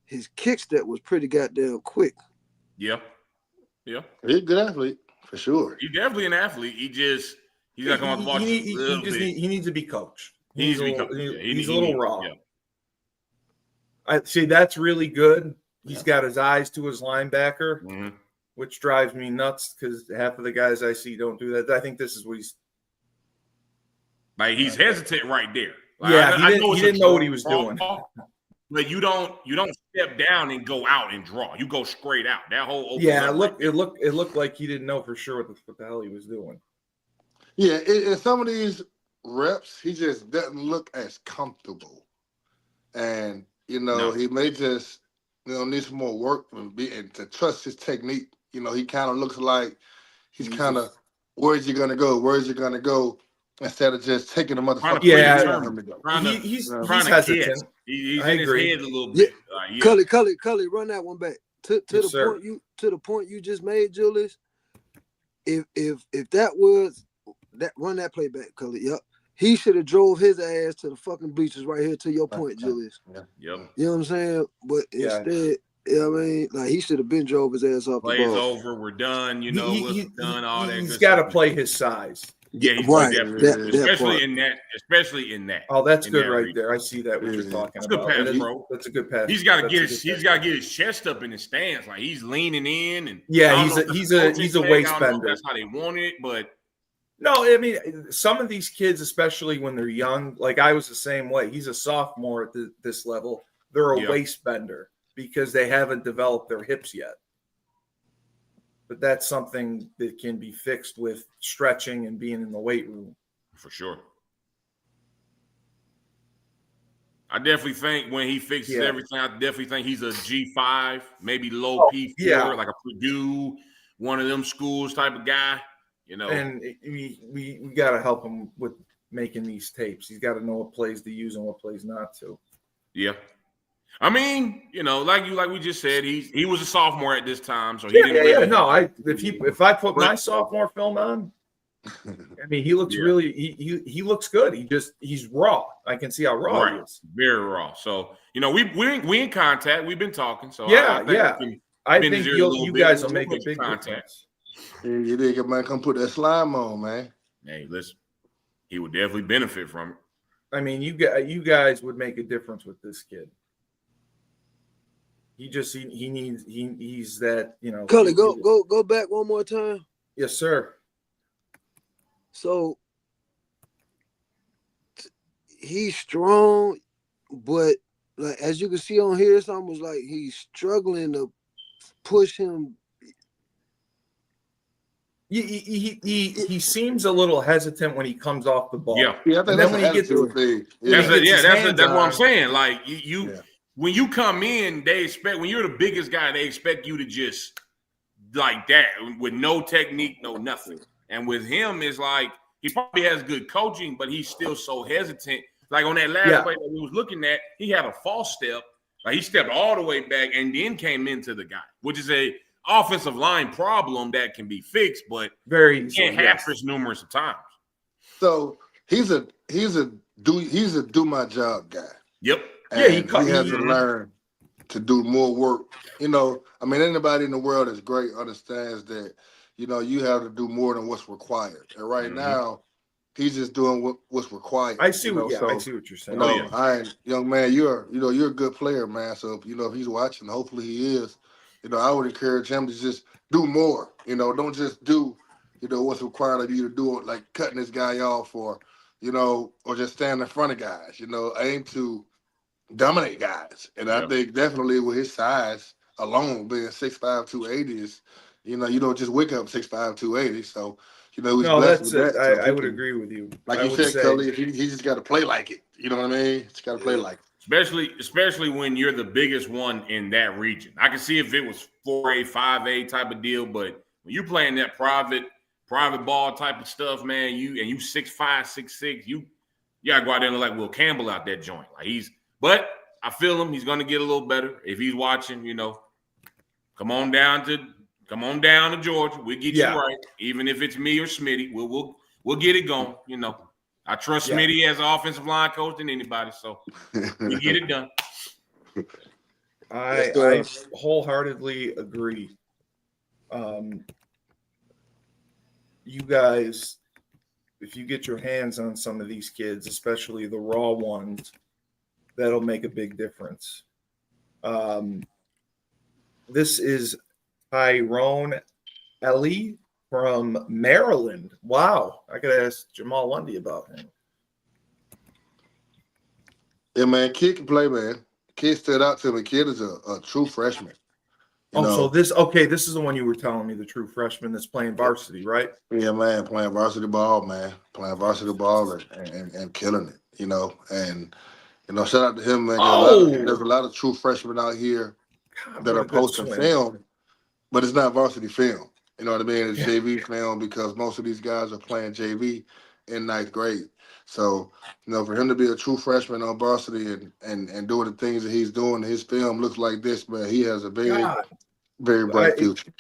his kick step was pretty goddamn quick. Yeah. He's a good athlete. For sure. He's definitely an athlete. He's got to come off the ball. He needs to be coached. He's a little raw. Yeah. I see that's really good. He's got his eyes to his linebacker, which drives me nuts because half of the guys I see don't do that. I think this is what he's hesitant right there. He didn't know what he was doing. But you don't step down and go out and draw. You go straight out. That whole open Yeah, it looked like he didn't know for sure what the hell he was doing. Yeah, in some of these reps, he just doesn't look as comfortable. And, he may just, need some more work and to trust his technique. He kind of looks like he's kind of, where's he going to go? Where's he going to go? Instead of just taking the motherfucker. He's hesitant. He's in his head a little bit. Cully, run that one back to the point you just made, Julius. If that was that, run that play back, Cully. Yep, he should have drove his ass to the fucking bleachers right here. To your point, Julius. Yep. You know what I'm saying? But instead. Yeah, I mean, like he should have been drove his ass off the ball. Plays over, we're done. We're done. All that. He's got to play his size. Yeah, he's right. Especially in that. Oh, that's good right there. I see that what you're talking about. Good pass, bro. That's a good pass. He's got to get his chest up in the stands, like he's leaning in, and he's a waist bender. That's how they want it, but no, I mean some of these kids, especially when they're young, like I was the same way. He's a sophomore at this level. They're a waist bender because they haven't developed their hips yet. But that's something that can be fixed with stretching and being in the weight room. For sure. I definitely think when he fixes everything, I definitely think he's a G5, maybe low P4, like a Purdue, one of them schools type of guy, And we got to help him with making these tapes. He's got to know what plays to use and what plays not to. Yeah. I mean, like we just said, he was a sophomore at this time, so he didn't really. No, if I put my sophomore film on, I mean, he looks really he looks good. He's raw. I can see how raw he is. Very raw. So we in contact. We've been talking. So I think you guys will make a big contact. You think man come put that slime on, man? Hey, listen, he would definitely benefit from it. I mean, you guys would make a difference with this kid. He's that, Cully, go back one more time. Yes, sir. So he's strong, but like as you can see on here, it's almost like he's struggling to push him. He seems a little hestant when he comes off the ball. Yeah. And then when he gets that's what I'm saying. Like when you come in, they expect when you're the biggest guy, they expect you to just like that with no technique, no nothing. And with him, it's like he probably has good coaching, but he's still so hesitant. Like on that last play that we was looking at, he had a false step. Like he stepped all the way back and then came into the guy, which is a offensive line problem that can be fixed, but very can't happen numerous of times. So he's a do my job guy. Yep. And he has to learn to do more work. I mean, anybody in the world that's great understands that, you have to do more than what's required. And right now, he's just doing what's required. I see what you're saying. Young man, you're a good player, man. So, if he's watching, hopefully he is. I would encourage him to just do more. Don't just do, what's required of you to do it, like cutting this guy off or just stand in front of guys. Aim to dominate guys. And I think definitely with his size alone, being 6'5", 280 is, you don't just wake up 6'5", 280. So, he's blessed with that. So I would agree with you. Like you said, Cully, he just got to play like it. You know what I mean? Just got to play like it. Especially when you're the biggest one in that region. I can see if it was 4A, 5A type of deal, but when you're playing that private ball type of stuff, man, you 6'5", 6'6", you gotta go out there and look like Will Campbell out that joint. Like but I feel him. He's gonna get a little better if he's watching. Come on down to Georgia. We'll get you right, even if it's me or Smitty. We'll get it going. I trust Smitty as an offensive line coach than anybody, so we get it done. I wholeheartedly agree. You guys, if you get your hands on some of these kids, especially the raw ones, that'll make a big difference. This is Tyrone Elee from Maryland. Wow. I could ask Jamal Lundy about him. Yeah, man. Kid can play, man. Kid stood out to me. Kid is a true freshman. So this is the one you were telling me, the true freshman that's playing varsity, right? Yeah, man, playing varsity ball, man. Playing varsity ball and killing it, And, shout out to him, man. There's a lot of true freshmen out here that are posting film, but it's not varsity film. You know what I mean? It's JV film because most of these guys are playing JV in 9th grade. So, for him to be a true freshman on varsity and doing the things that he's doing, his film looks like this, man. He has a very, very bright future.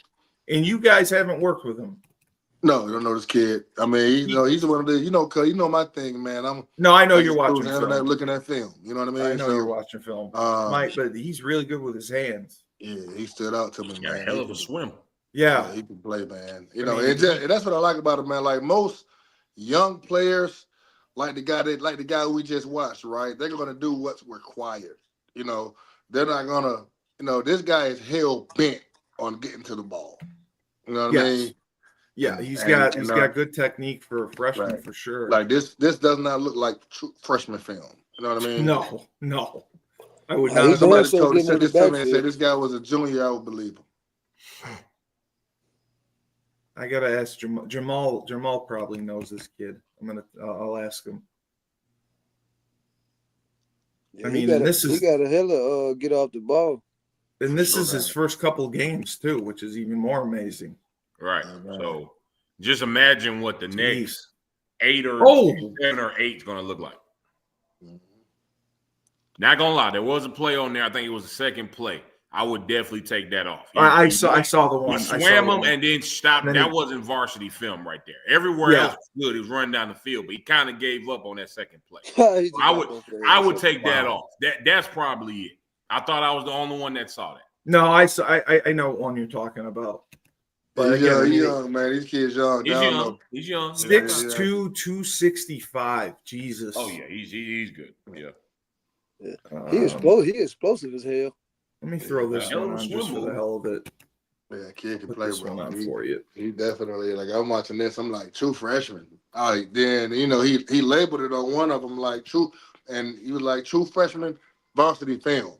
And you guys haven't worked with him? No, you don't know this kid. I mean, he's one of the, cause my thing, man. I know you're watching film. Looking at film. You know what I mean? I know you're watching film, Mike, but he's really good with his hands. Yeah, he stood out to me, man. Hell of a swim. Yeah, he can play, man. And that's what I like about him, man. Like most young players, like the guy we just watched, right? They're gonna do what's required. They're not gonna. This guy is hell bent on getting to the ball. You know what I mean? Yeah, he's got good technique for a freshman for sure. Like this does not look like true freshman film. You know what I mean? No. I would not. If somebody said this to me and said this guy was a junior, I would believe him. I gotta ask Jamal. Jamal probably knows this kid. I'll ask him. Yeah, he got a hell of get off the ball. And this is his first couple games too, which is even more amazing. Right. So just imagine what the next 7 or 8 is going to look like. Not gonna lie, there was a play on there. I think it was the second play. I would definitely take that off. I saw the one. He swam him and then stopped. That wasn't varsity film right there. Everywhere else was good. He was running down the field, but he kind of gave up on that second play. I would take that off. That's probably it. I thought I was the only one that saw that. No, I know what one you're talking about. But he's young, man. These kids young. He's young. 6'2", 265. Jesus. Oh yeah, he's good. Yeah. He explosive as hell. Let me throw this one on just for the hell of it. Yeah, kid can play well. For you. He definitely, like, I'm watching this. I'm like, true freshman. All right, then he labeled it on one of them like true, and he was like true freshman varsity film.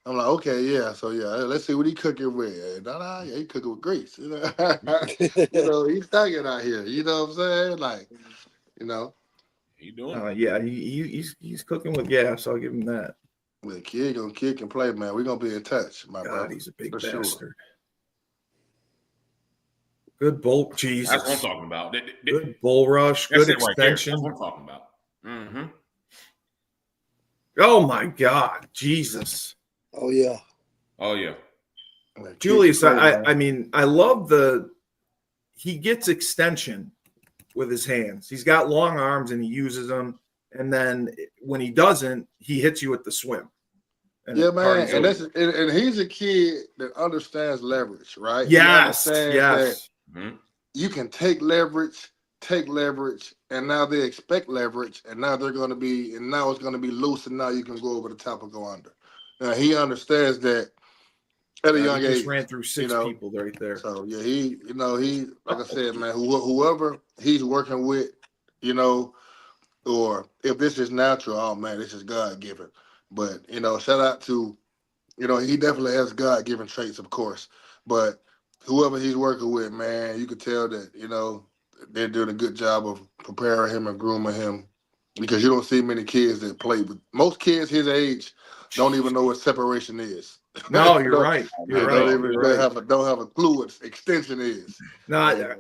I'm like, okay, yeah. So yeah, let's see what he cooking with. Yeah, he cooking with grease. He's thugging out here. You know what I'm saying? Like, He doing? He's cooking with gas. I'll give him that. Well, kid can play, man. We're gonna be in touch, my brother. He's a big bastard. Sure. Good bull, Jesus. That's what I'm talking about. Good bull rush. Good extension. That's what I'm talking about. Mm-hmm. Oh my God, Jesus. Oh yeah. Julius, I mean, I love he gets extension with his hands. He's got long arms and he uses them. And then when he doesn't, he hits you with the swim. Yeah, man. And he's a kid that understands leverage, right? Yes. You can take leverage, and now they expect leverage, and now it's going to be loose, and now you can go over the top and go under. Now he understands that at a young age. He just ran through 6 people right there. So yeah, he like I said, man, whoever he's working with, or if this is natural, oh man, this is God given. But shout out to, he definitely has God given traits, of course. But whoever he's working with, man, you could tell that they're doing a good job of preparing him and grooming him, because you don't see many kids that play. But most kids his age don't even know what separation is. No, you're right. Don't have a clue what extension is. No,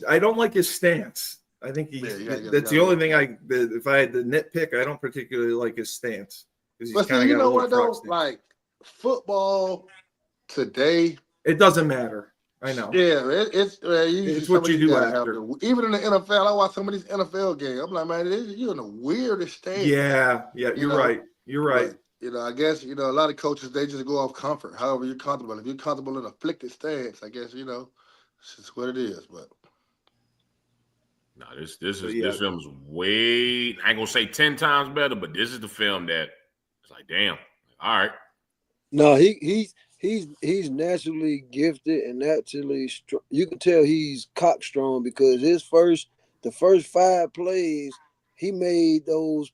I don't like his stance. I think that's the only thing if I had to nitpick, I don't particularly like his stance. But see, you know what though? Like football today, it doesn't matter. I know. Yeah, it's what you do after. Even in the NFL, I watch some of these NFL games. I'm like, man, you're in the weirdest stance. Yeah, you're right. You're right. But, I guess, a lot of coaches, they just go off comfort. However you're comfortable. If you're comfortable in a flicked stance, I guess, it's just what it is. But no, this film is way, I ain't gonna say 10 times better, but this is the film that it's like, damn, all right. No, he's naturally gifted and naturally you can tell he's cock strong, because the first 5 plays he made those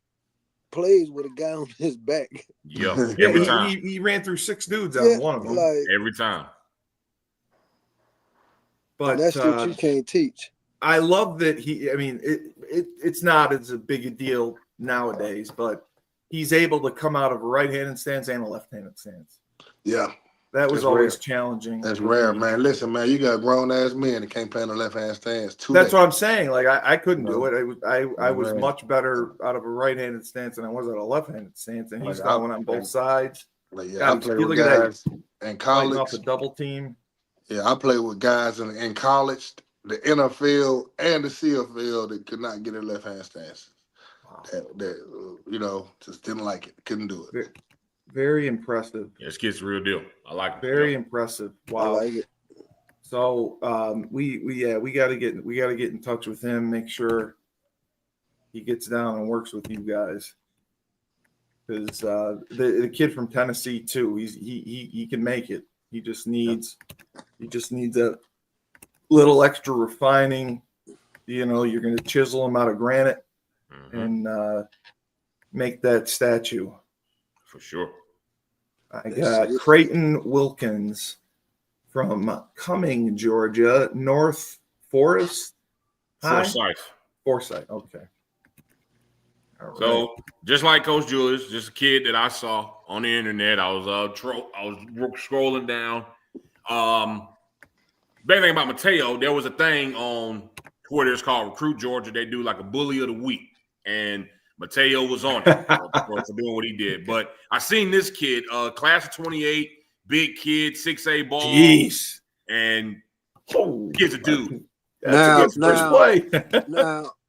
plays with a guy on his back. Yep, Yeah, every time. he ran through 6 dudes on one of them. Every time. But that's what you can't teach. I love that it's not as a big a deal nowadays, but he's able to come out of a right-handed stance and a left-handed stance. Yeah. That was That's always rare. challenging. That's rare, man. Listen, man, you got grown-ass men that can't play in the left-hand stance. That's what I'm saying. Like, I couldn't do it. I was Right. much better out of a right-handed stance than I was out of a left-handed stance, and he's Like, going on both sides. Like, God, I play you with look at that, guys in Fighting college. off a double team. Yeah, I played with guys in college, the NFL and the CFL that could not get in left-hand stances. Wow. That just didn't like it. Couldn't do it. Very impressive. Yeah, this kid's the real deal. I like it. Very impressive. Wow. I like it. So we got to get in touch with him. Make sure he gets down and works with you guys. Because the kid from Tennessee too, he can make it. He just needs a little extra refining. You're going to chisel him out of granite and make that statue. For sure. I got Creighton Wilkins from Cumming, Georgia, North Forest High? Forsyth. Okay. All right. So just like Coach Julius, just a kid that I saw on the internet. I was scrolling down. Big thing about Mateo, there was a thing on Twitter. It's called Recruit Georgia. They do like a bully of the week, and Mateo was on it for doing what he did. But I seen this kid, class of 28, big kid, 6'8" ball. Jeez. And kid's a dude. That's a good first play.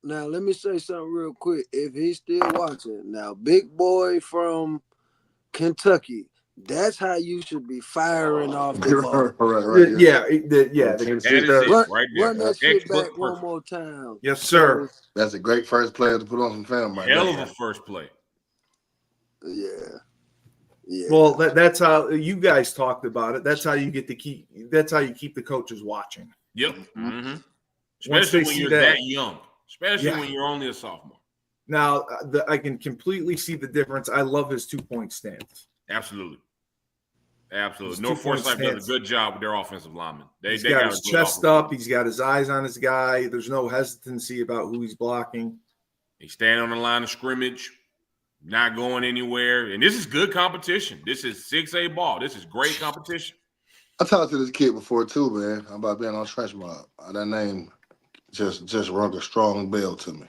Now, let me say something real quick. If he's still watching, now, big boy from Kentucky, that's how you should be firing off the ball. Run that shit back one more time. Yes, sir. That's a great first player to put on some film. Hell of a first play. Yeah. Well, that's how you guys talked about it. That's how you keep the coaches watching. Yep. Mm-hmm. Especially when you're that young. Especially when you're only a sophomore. Now, I can completely see the difference. I love his 2-point stance. Absolutely. North Forsyth does a good job with their offensive linemen. He's got his chest up. He's got his eyes on his guy. There's no hesitancy about who he's blocking. He's standing on the line of scrimmage, not going anywhere. And this is good competition. This is 6A ball. This is great competition. I talked to this kid before too, man, about being on Trench Mob. That name just rung a strong bell to me.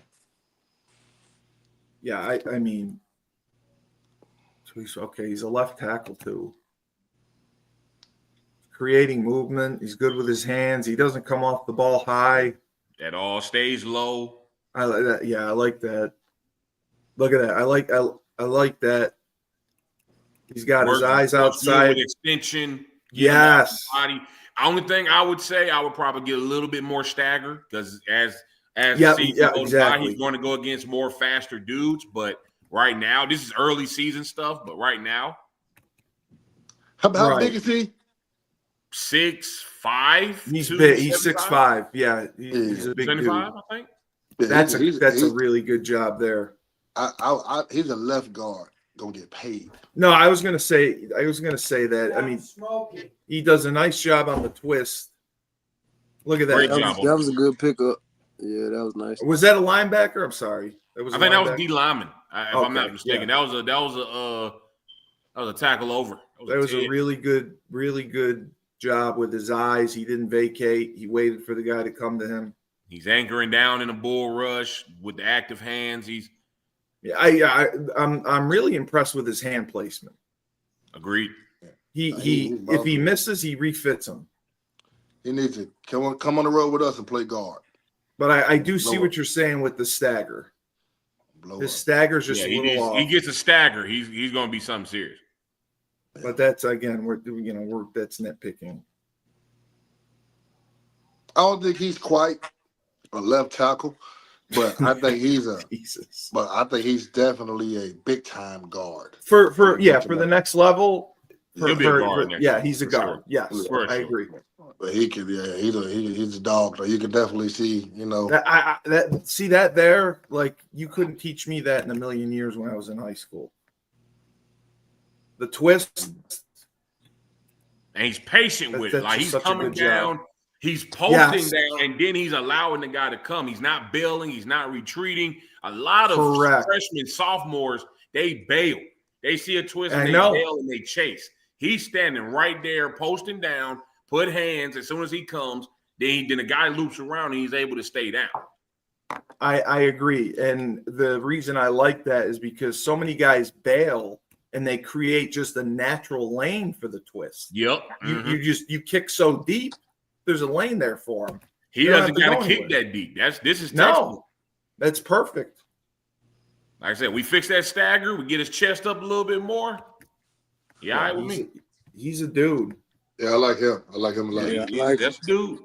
Yeah, I mean, he's a left tackle too. Creating movement. He's good with his hands. He doesn't come off the ball high. That all stays low. I like that. Yeah, I like that. Look at that. I like that. He's got his eyes outside. With extension. Yes. Body. Only thing I would say, I would probably get a little bit more stagger because as the season goes by, he's going to go against more faster dudes. But right now, this is early season stuff. But right now, how big is he? 6'5". He's big. He's 6'5". Yeah, he's a big dude. I think. That's a really good job there. He's a left guard. Gonna get paid. No, I was gonna say that. I mean, he does a nice job on the twist. Look at that. That was a good pickup. Yeah, that was nice. Was that a linebacker? I'm sorry. I think that was D lineman. If I'm not mistaken, that was a tackle over. That was a really good job with his eyes. He didn't vacate. He waited for the guy to come to him. He's anchoring down in a bull rush with the active hands. I'm really impressed with his hand placement. Agreed. If he misses, he refits him. He needs to come on the road with us and play guard. But I do see what you're saying with the stagger. His stagger's just a little off. He gets a stagger. He's going to be something serious. But that's again, that's nitpicking. I don't think he's quite a left tackle, but I think he's But I think he's definitely a big time guard. For the next level. He'll be a guard. He's a guard. Sure. Yes, I agree. But he could, yeah, he's a dog. So you can definitely see, you know. That there, like you couldn't teach me that in a million years when I was in high school. The twist. And he's patient with it. Like he's coming down, he's posting down, and then he's allowing the guy to come. He's not bailing, he's not retreating. A lot of freshmen, sophomores, they bail. They see a twist and they bail and they chase. He's standing right there, posting down, put hands. As soon as he comes, then the guy loops around and he's able to stay down. I agree. And the reason I like that is because so many guys bail and they create just a natural lane for the twist. Yep. You kick so deep, there's a lane there for him. He doesn't got to kick that deep. This is textbook. No, that's perfect. Like I said, we fix that stagger. We get his chest up a little bit more. Yeah, all right with me. He's a dude. Yeah, I like him. I like him a lot. Yeah, that's a dude.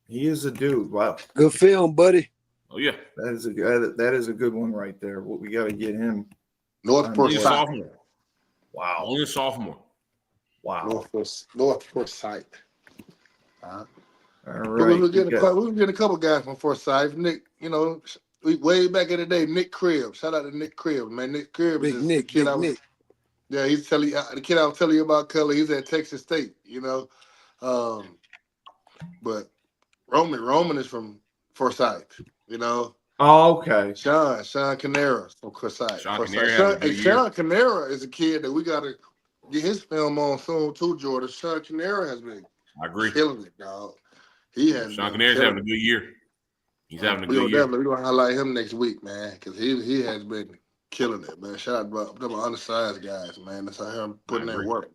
He is a dude. Wow. Good film, buddy. Oh yeah, that is a good one right there. We got to get him. Northport sophomore. Wow. Only sophomore. Wow. Northport site. All right. We're getting a couple guys from Forsyth. Nick, you know, way back in the day, Nick Cribb. Shout out to Nick Cribb, man. Nick Cribb is Nick. Yeah, he's telling you the kid I was telling you about, Cully. He's at Texas State, you know. But Roman is from Forsyth, you know. Oh, okay. Sean Canera from Forsyth. Sean Canera is a kid that we gotta get his film on soon too, Jordan. Sean Canera has been killing it, dog. Sean Canera's having a good year. He's having a good year. We're gonna highlight him next week, man, because he has been killing it, man. Shout out to my undersized guys, man. That's out here putting that work.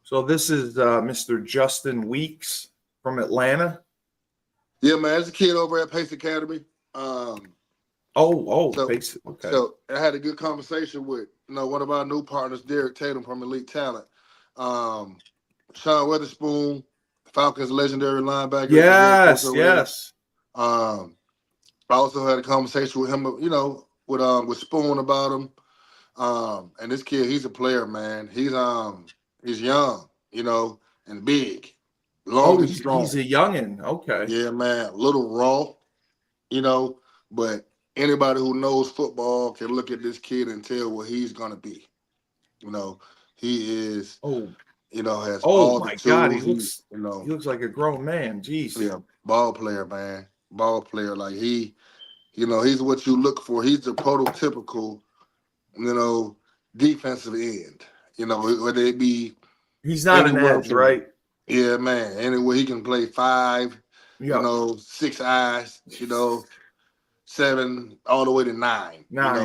So this is Mr. Justin Weeks from Atlanta. Yeah, man. There's a kid over at Pace Academy. Pace. Okay. So I had a good conversation with one of our new partners, Derek Tatum from Elite Talent. Sean Weatherspoon, Falcons legendary linebacker. Yes. I also had a conversation with him, with Spoon about him. And this kid, he's a player, man. He's young, and big, long and strong. He's a youngin'. Okay. Yeah, man. A little raw, but anybody who knows football can look at this kid and tell what he's gonna be. He is. Has all the tools. God, he looks like a grown man. Jeez. Yeah, ball player, man. Ball player. Like he's what you look for. He's the prototypical, defensive end. Whether it be. He's not an edge, right? Yeah, man. Anyway, he can play 5, 6 eyes, 7 all the way to 9. I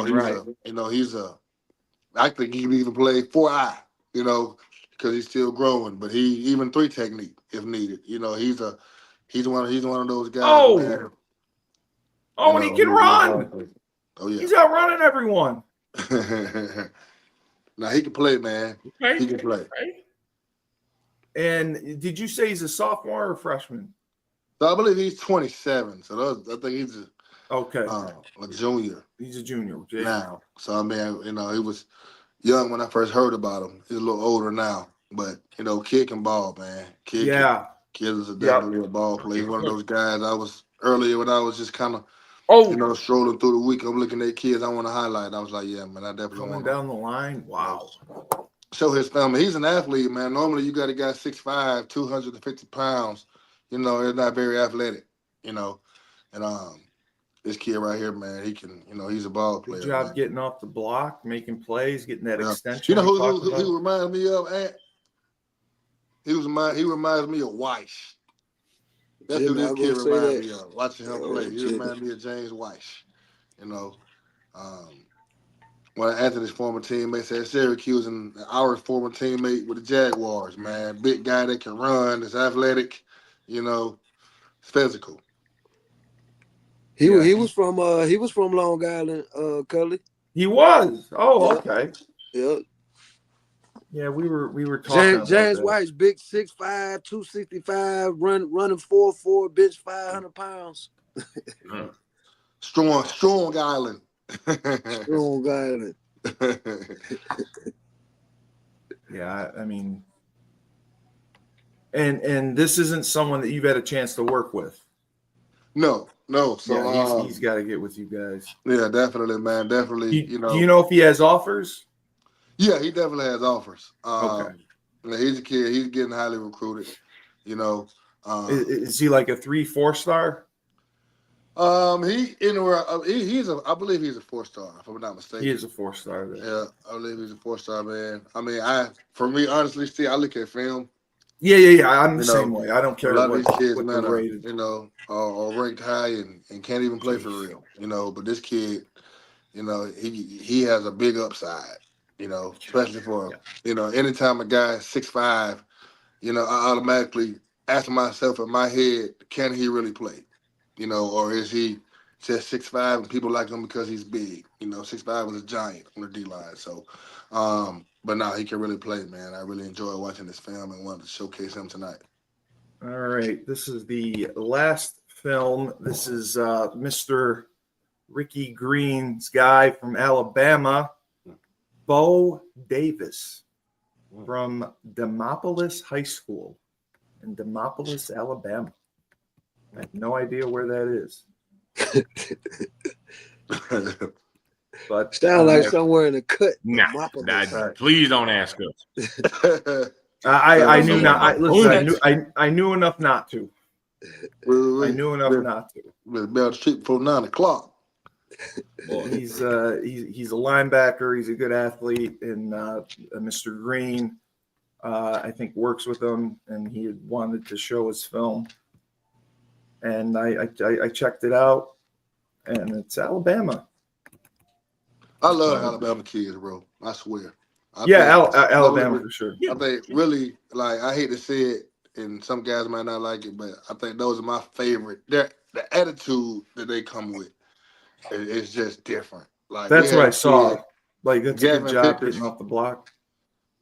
think he can even play 4 eye, because he's still growing. But he even 3 technique if needed. He's one of those guys. Man. And he can run. Oh yeah, he's outrunning everyone. Now he can play, man. Okay. He can play. Right. And did you say he's a sophomore or a freshman? So I believe he's 27. So I think he's a junior. He's a junior now. So I mean, he was young when I first heard about him. He's a little older now, but kid can ball, man. Kid is definitely a ball player. He's one of those guys. I was earlier when I was just kind of strolling through the week. I'm looking at kids I want to highlight. I was like, yeah, man, I definitely want down the line. Wow. Show his family. He's an athlete, man. Normally you got a guy 6'5", 250 pounds. He's not very athletic, and this kid right here, man, he can, he's a ball player. Good job getting off the block, making plays, getting that extension. Who he reminds me of, Ant? He reminds me of Weiss. That's who this kid reminds me of. Watching him play, he reminds me of James Weiss. One of Anthony's former teammates at Syracuse and our former teammate with the Jaguars, man. Big guy that can run, is athletic, physical. He was from Long Island, Cully. He was. Oh, okay. Yeah. Yeah, we were talking. James White's big 6'5", 265, running 4'4", bench 500 pounds. Strong Island. Strong Island. Yeah, I mean, And this isn't someone that you've had a chance to work with. No. So yeah, he's got to get with you guys. Yeah, definitely, man. Definitely. Do you know if he has offers? Yeah, he definitely has offers. Okay. He's a kid. He's getting highly recruited. Is he like a 3-4 star? I believe he's a 4-star, if I'm not mistaken. He is a 4-star. Yeah, I believe he's a 4-star, man. I mean, for me, honestly, Steve, I look at film. Yeah. I'm the same way. I don't care a lot of what these kids, what man, they're rated. are ranked high and can't even play for real. But this kid, he has a big upside. Especially for anytime a guy 6'5", I automatically ask myself in my head, can he really play? Or is he just 6'5" and people like him because he's big? 6'5" was a giant on the D line. So, but no, he can really play, man. I really enjoy watching this film and wanted to showcase him tonight. All right, this is the last film. This is Mr. Ricky Green's guy from Alabama, Bo Davis from Demopolis High School in Demopolis, Alabama. I have no idea where that is. But sound like somewhere in the cut. Nah, please don't ask us. I knew not. I knew enough not to. I knew enough not to. We'll be on the street before 9 o'clock. He's a linebacker. He's a good athlete, and Mr. Green, I think, works with him, and he had wanted to show his film, and I checked it out, and it's Alabama. I love Alabama kids, bro. I swear. Alabama for sure. I think really, I hate to say it, and some guys might not like it, but I think those are my favorite. The attitude that they come with is just different. That's what I saw. That's a good job getting off the block.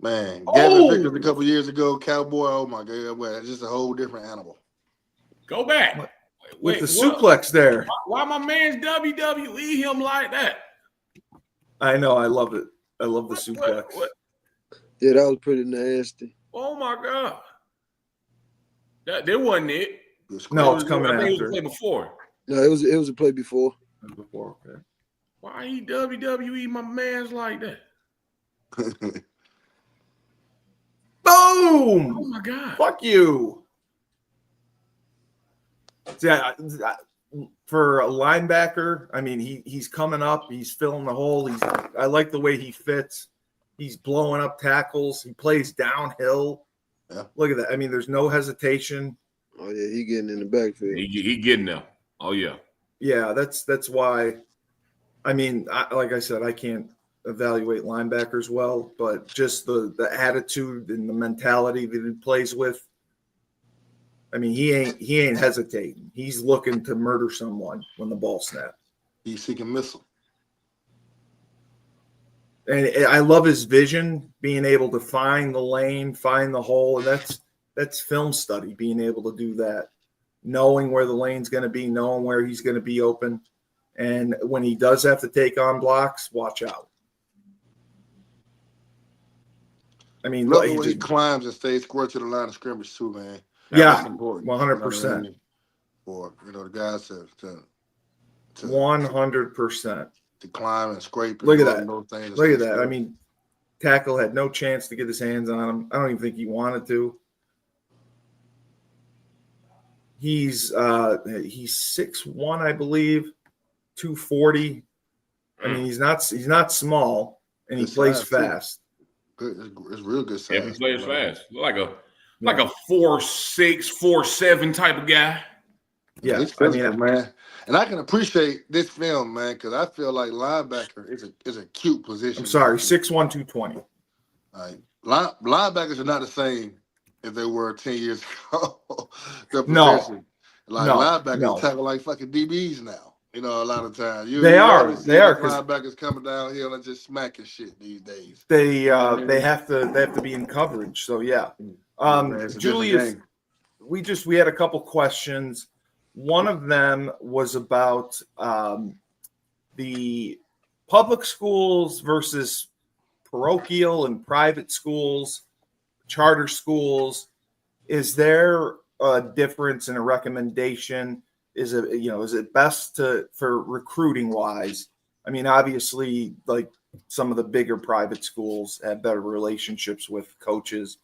Man, Gavin Vickers a couple years ago, Cowboy. Oh my God, it's just a whole different animal. Go back with the suplex there. Why my man's WWE him like that? I know. I love it. I love the suplex. Yeah, that was pretty nasty. Oh my God. That wasn't it. No, it's coming after. I think it was a play before. No, it was a play before. Before, okay. Why he WWE my man's like that? Boom! Oh my God! Fuck you. Yeah, for a linebacker, I mean, he's coming up. He's filling the hole. I like the way he fits. He's blowing up tackles. He plays downhill. Yeah. Look at that. I mean, there's no hesitation. Oh yeah, he getting in the backfield. He getting there. Oh yeah. Yeah, that's why. I mean, like I said, I can't evaluate linebackers well, but just the attitude and the mentality that he plays with. I mean, he ain't hesitating. He's looking to murder someone when the ball snaps. He's seeking missile. And I love his vision, being able to find the lane, find the hole, and that's film study, being able to do that, knowing where the lane's going to be, knowing where he's going to be open. And when he does have to take on blocks, watch out. I mean, look when he climbs and stays square to the line of scrimmage too, man. That's important. 100%. For the guys to 100% to climb and scrape. Look at that. Look at that. I mean, tackle had no chance to get his hands on him. I don't even think he wanted to. He's 6'1", I believe, 240. I mean, he's not small, and he plays fast. Good, it's real good size. Yeah, he plays fast. Like a 4'6", 4'7" type of guy. Yeah, he's physical, man. And I can appreciate this film, man, because I feel like linebacker is a cute position. I'm sorry, 6'1", 220. Linebackers are not the same if they were 10 years ago. No. Linebackers tackle like fucking DBs now. A lot of times. They are. Linebackers coming downhill and just smacking shit these days. They have to be in coverage. So yeah. Julius, we had a couple questions. One of them was about the public schools versus parochial and private schools, charter schools. Is there a difference in a recommendation? Is it best for recruiting wise? I mean, obviously, like some of the bigger private schools have better relationships with coaches,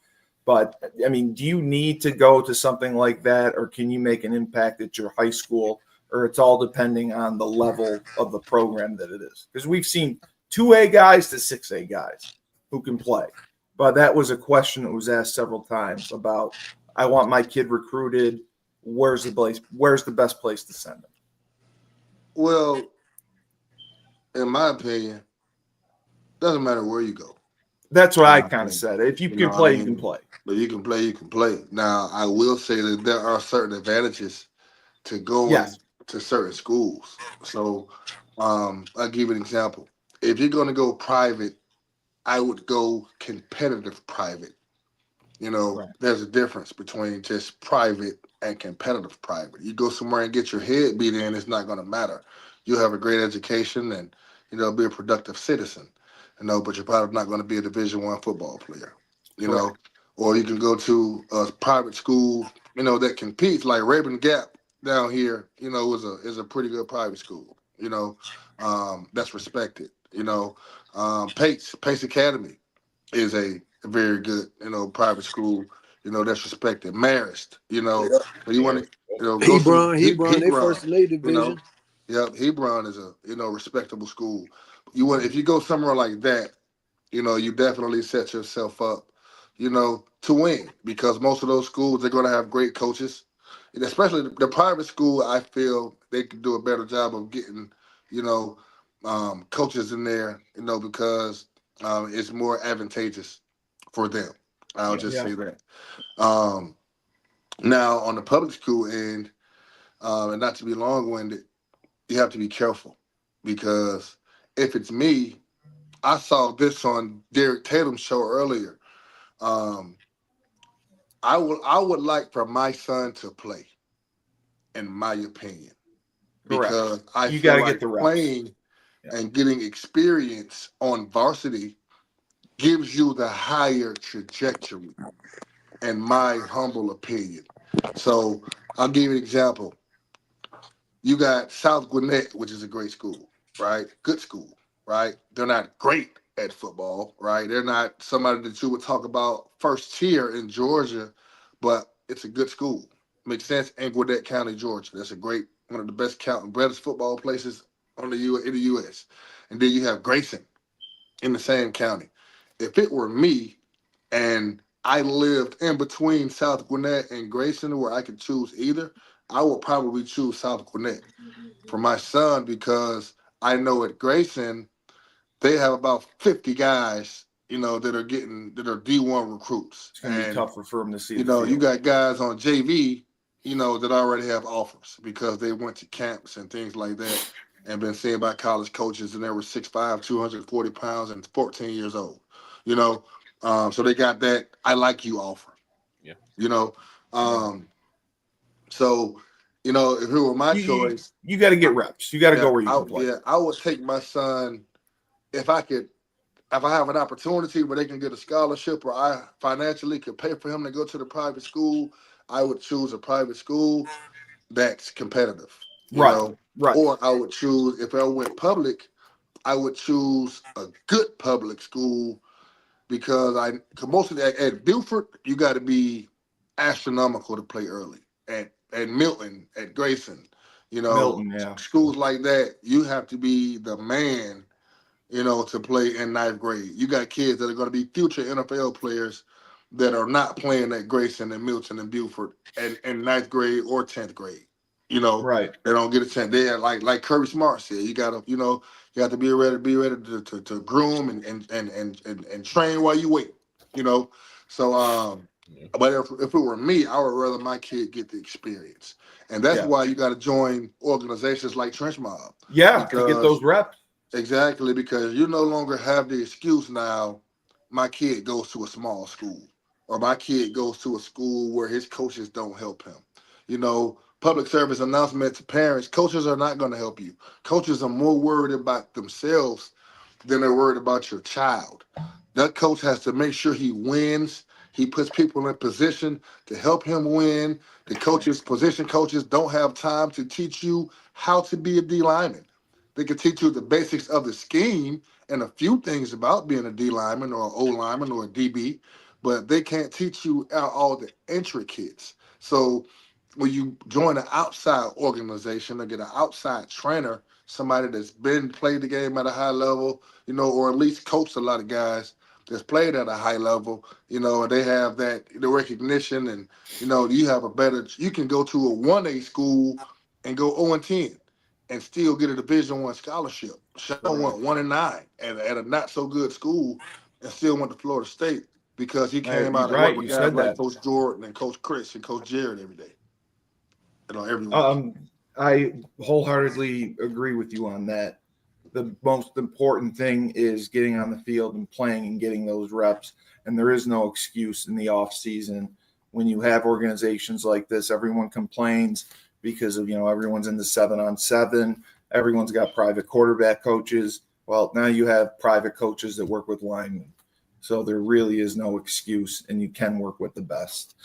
but I mean, do you need to go to something like that, or can you make an impact at your high school, or it's all depending on the level of the program that it is? Because we've seen 2A guys to 6A guys who can play, but that was a question that was asked several times about, I want my kid recruited. Where's the best place to send them? Well, in my opinion, doesn't matter where you go. That's what I kind of said. If you can play, you can play. But you can play, you can play. Now, I will say that there are certain advantages to going to certain schools. So I'll give you an example. If you're going to go private, I would go competitive private. There's a difference between just private and competitive private. You go somewhere and get your head beat in, it's not going to matter. You'll have a great education and, be a productive citizen, but you're probably not going to be a Division I football player, or you can go to a private school, that competes, like Raven Gap down here, is a pretty good private school, that's respected, Pace Academy is a very good, private school, that's respected. Marist, but you want to, go Hebron, they first in their division. Hebron is a, respectable school. If you go somewhere like that, you definitely set yourself up, to win, because most of those schools, they're going to have great coaches, and especially the private school. I feel they could do a better job of getting, coaches in there, because it's more advantageous for them. I'll just say that. Now, on the public school end, and not to be long-winded, you have to be careful, because if it's me, I saw this on Derek Tatum's show earlier. I would like for my son to play, in my opinion, because I feel like playing and getting experience on varsity gives you the higher trajectory, in my humble opinion. So I'll give you an example. You got South Gwinnett, which is a great school, right? Good school, right? They're not great at football, right? They're not somebody that you would talk about first tier in Georgia, but it's a good school. Makes sense. In Gwinnett County, Georgia. That's one of the best football places in the U.S. And then you have Grayson in the same county. If it were me and I lived in between South Gwinnett and Grayson, where I could choose either, I would probably choose South Gwinnett for my son, because I know at Grayson, they have about 50 guys, that are D1 recruits. It's going to be tougher for them to see. You got guys on JV, that already have offers because they went to camps and things like that and been seen by college coaches, and they were 6'5", 240 pounds and 14 years old, so they got that I like you offer. Yeah. So, if it were my choice, you got to get reps. You got to go where you can play. Yeah, I would take my son if I have an opportunity where they can get a scholarship, or I financially could pay for him to go to the private school. I would choose a private school that's competitive, right. Or I would choose, if I went public, I would choose a good public school, because most of that at Beaufort, you got to be astronomical to play early. At Milton, at Grayson, schools like that, you have to be the man, to play in ninth grade. You got kids that are going to be future NFL players that are not playing at Grayson and Milton and Beaufort in ninth grade or 10th grade. Right. They don't get a chance. They like Kirby Smart said, you got to, you have to be ready to groom and train while you wait. So but if it were me, I would rather my kid get the experience. And that's why you got to join organizations like Trench Mob. Yeah, to get those reps. Exactly, because you no longer have the excuse now, my kid goes to a small school, or my kid goes to a school where his coaches don't help him. Public service announcement to parents, coaches are not going to help you. Coaches are more worried about themselves than they're worried about your child. That coach has to make sure he wins. He puts people in position to help him win. The coaches, position coaches, don't have time to teach you how to be a D lineman. They can teach you the basics of the scheme and a few things about being a D lineman or an O lineman or a DB, but they can't teach you all the intricacies. So when you join an outside organization or get an outside trainer, somebody that's played the game at a high level, or at least coached a lot of guys that's played at a high level, and they have the recognition, and you have you can go to a 1A school and go 0-10 and still get a Division I scholarship. Sean went 1-9 at a not so good school and still went to Florida State because he came out and worked with guys like Coach Jordan and Coach Chris and Coach Jared every day. Every week. I wholeheartedly agree with you on that. The most important thing is getting on the field and playing and getting those reps. And there is no excuse in the off season when you have organizations like this. Everyone complains because of, everyone's in the 7-on-7. Everyone's got private quarterback coaches. Well, now you have private coaches that work with linemen. So there really is no excuse, and you can work with the best.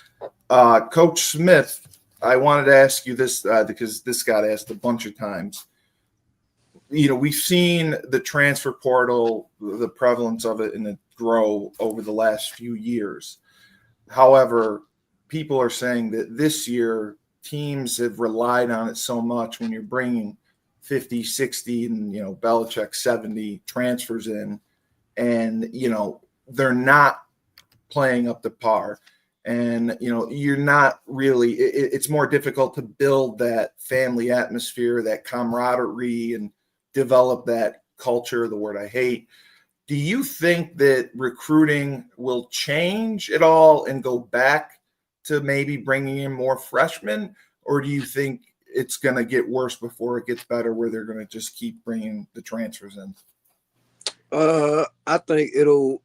Coach Smith, I wanted to ask you this because this got asked a bunch of times. We've seen the transfer portal, the prevalence of it, and it grow over the last few years. However, people are saying that this year teams have relied on it so much when you're bringing 50, 60, and, Belichick 70 transfers in, and, they're not playing up to par. And, you're not really, it's more difficult to build that family atmosphere, that camaraderie, and develop that culture, the word I hate. Do you think that recruiting will change at all and go back to maybe bringing in more freshmen? Or do you think it's going to get worse before it gets better, where they're going to just keep bringing the transfers in? I think it'll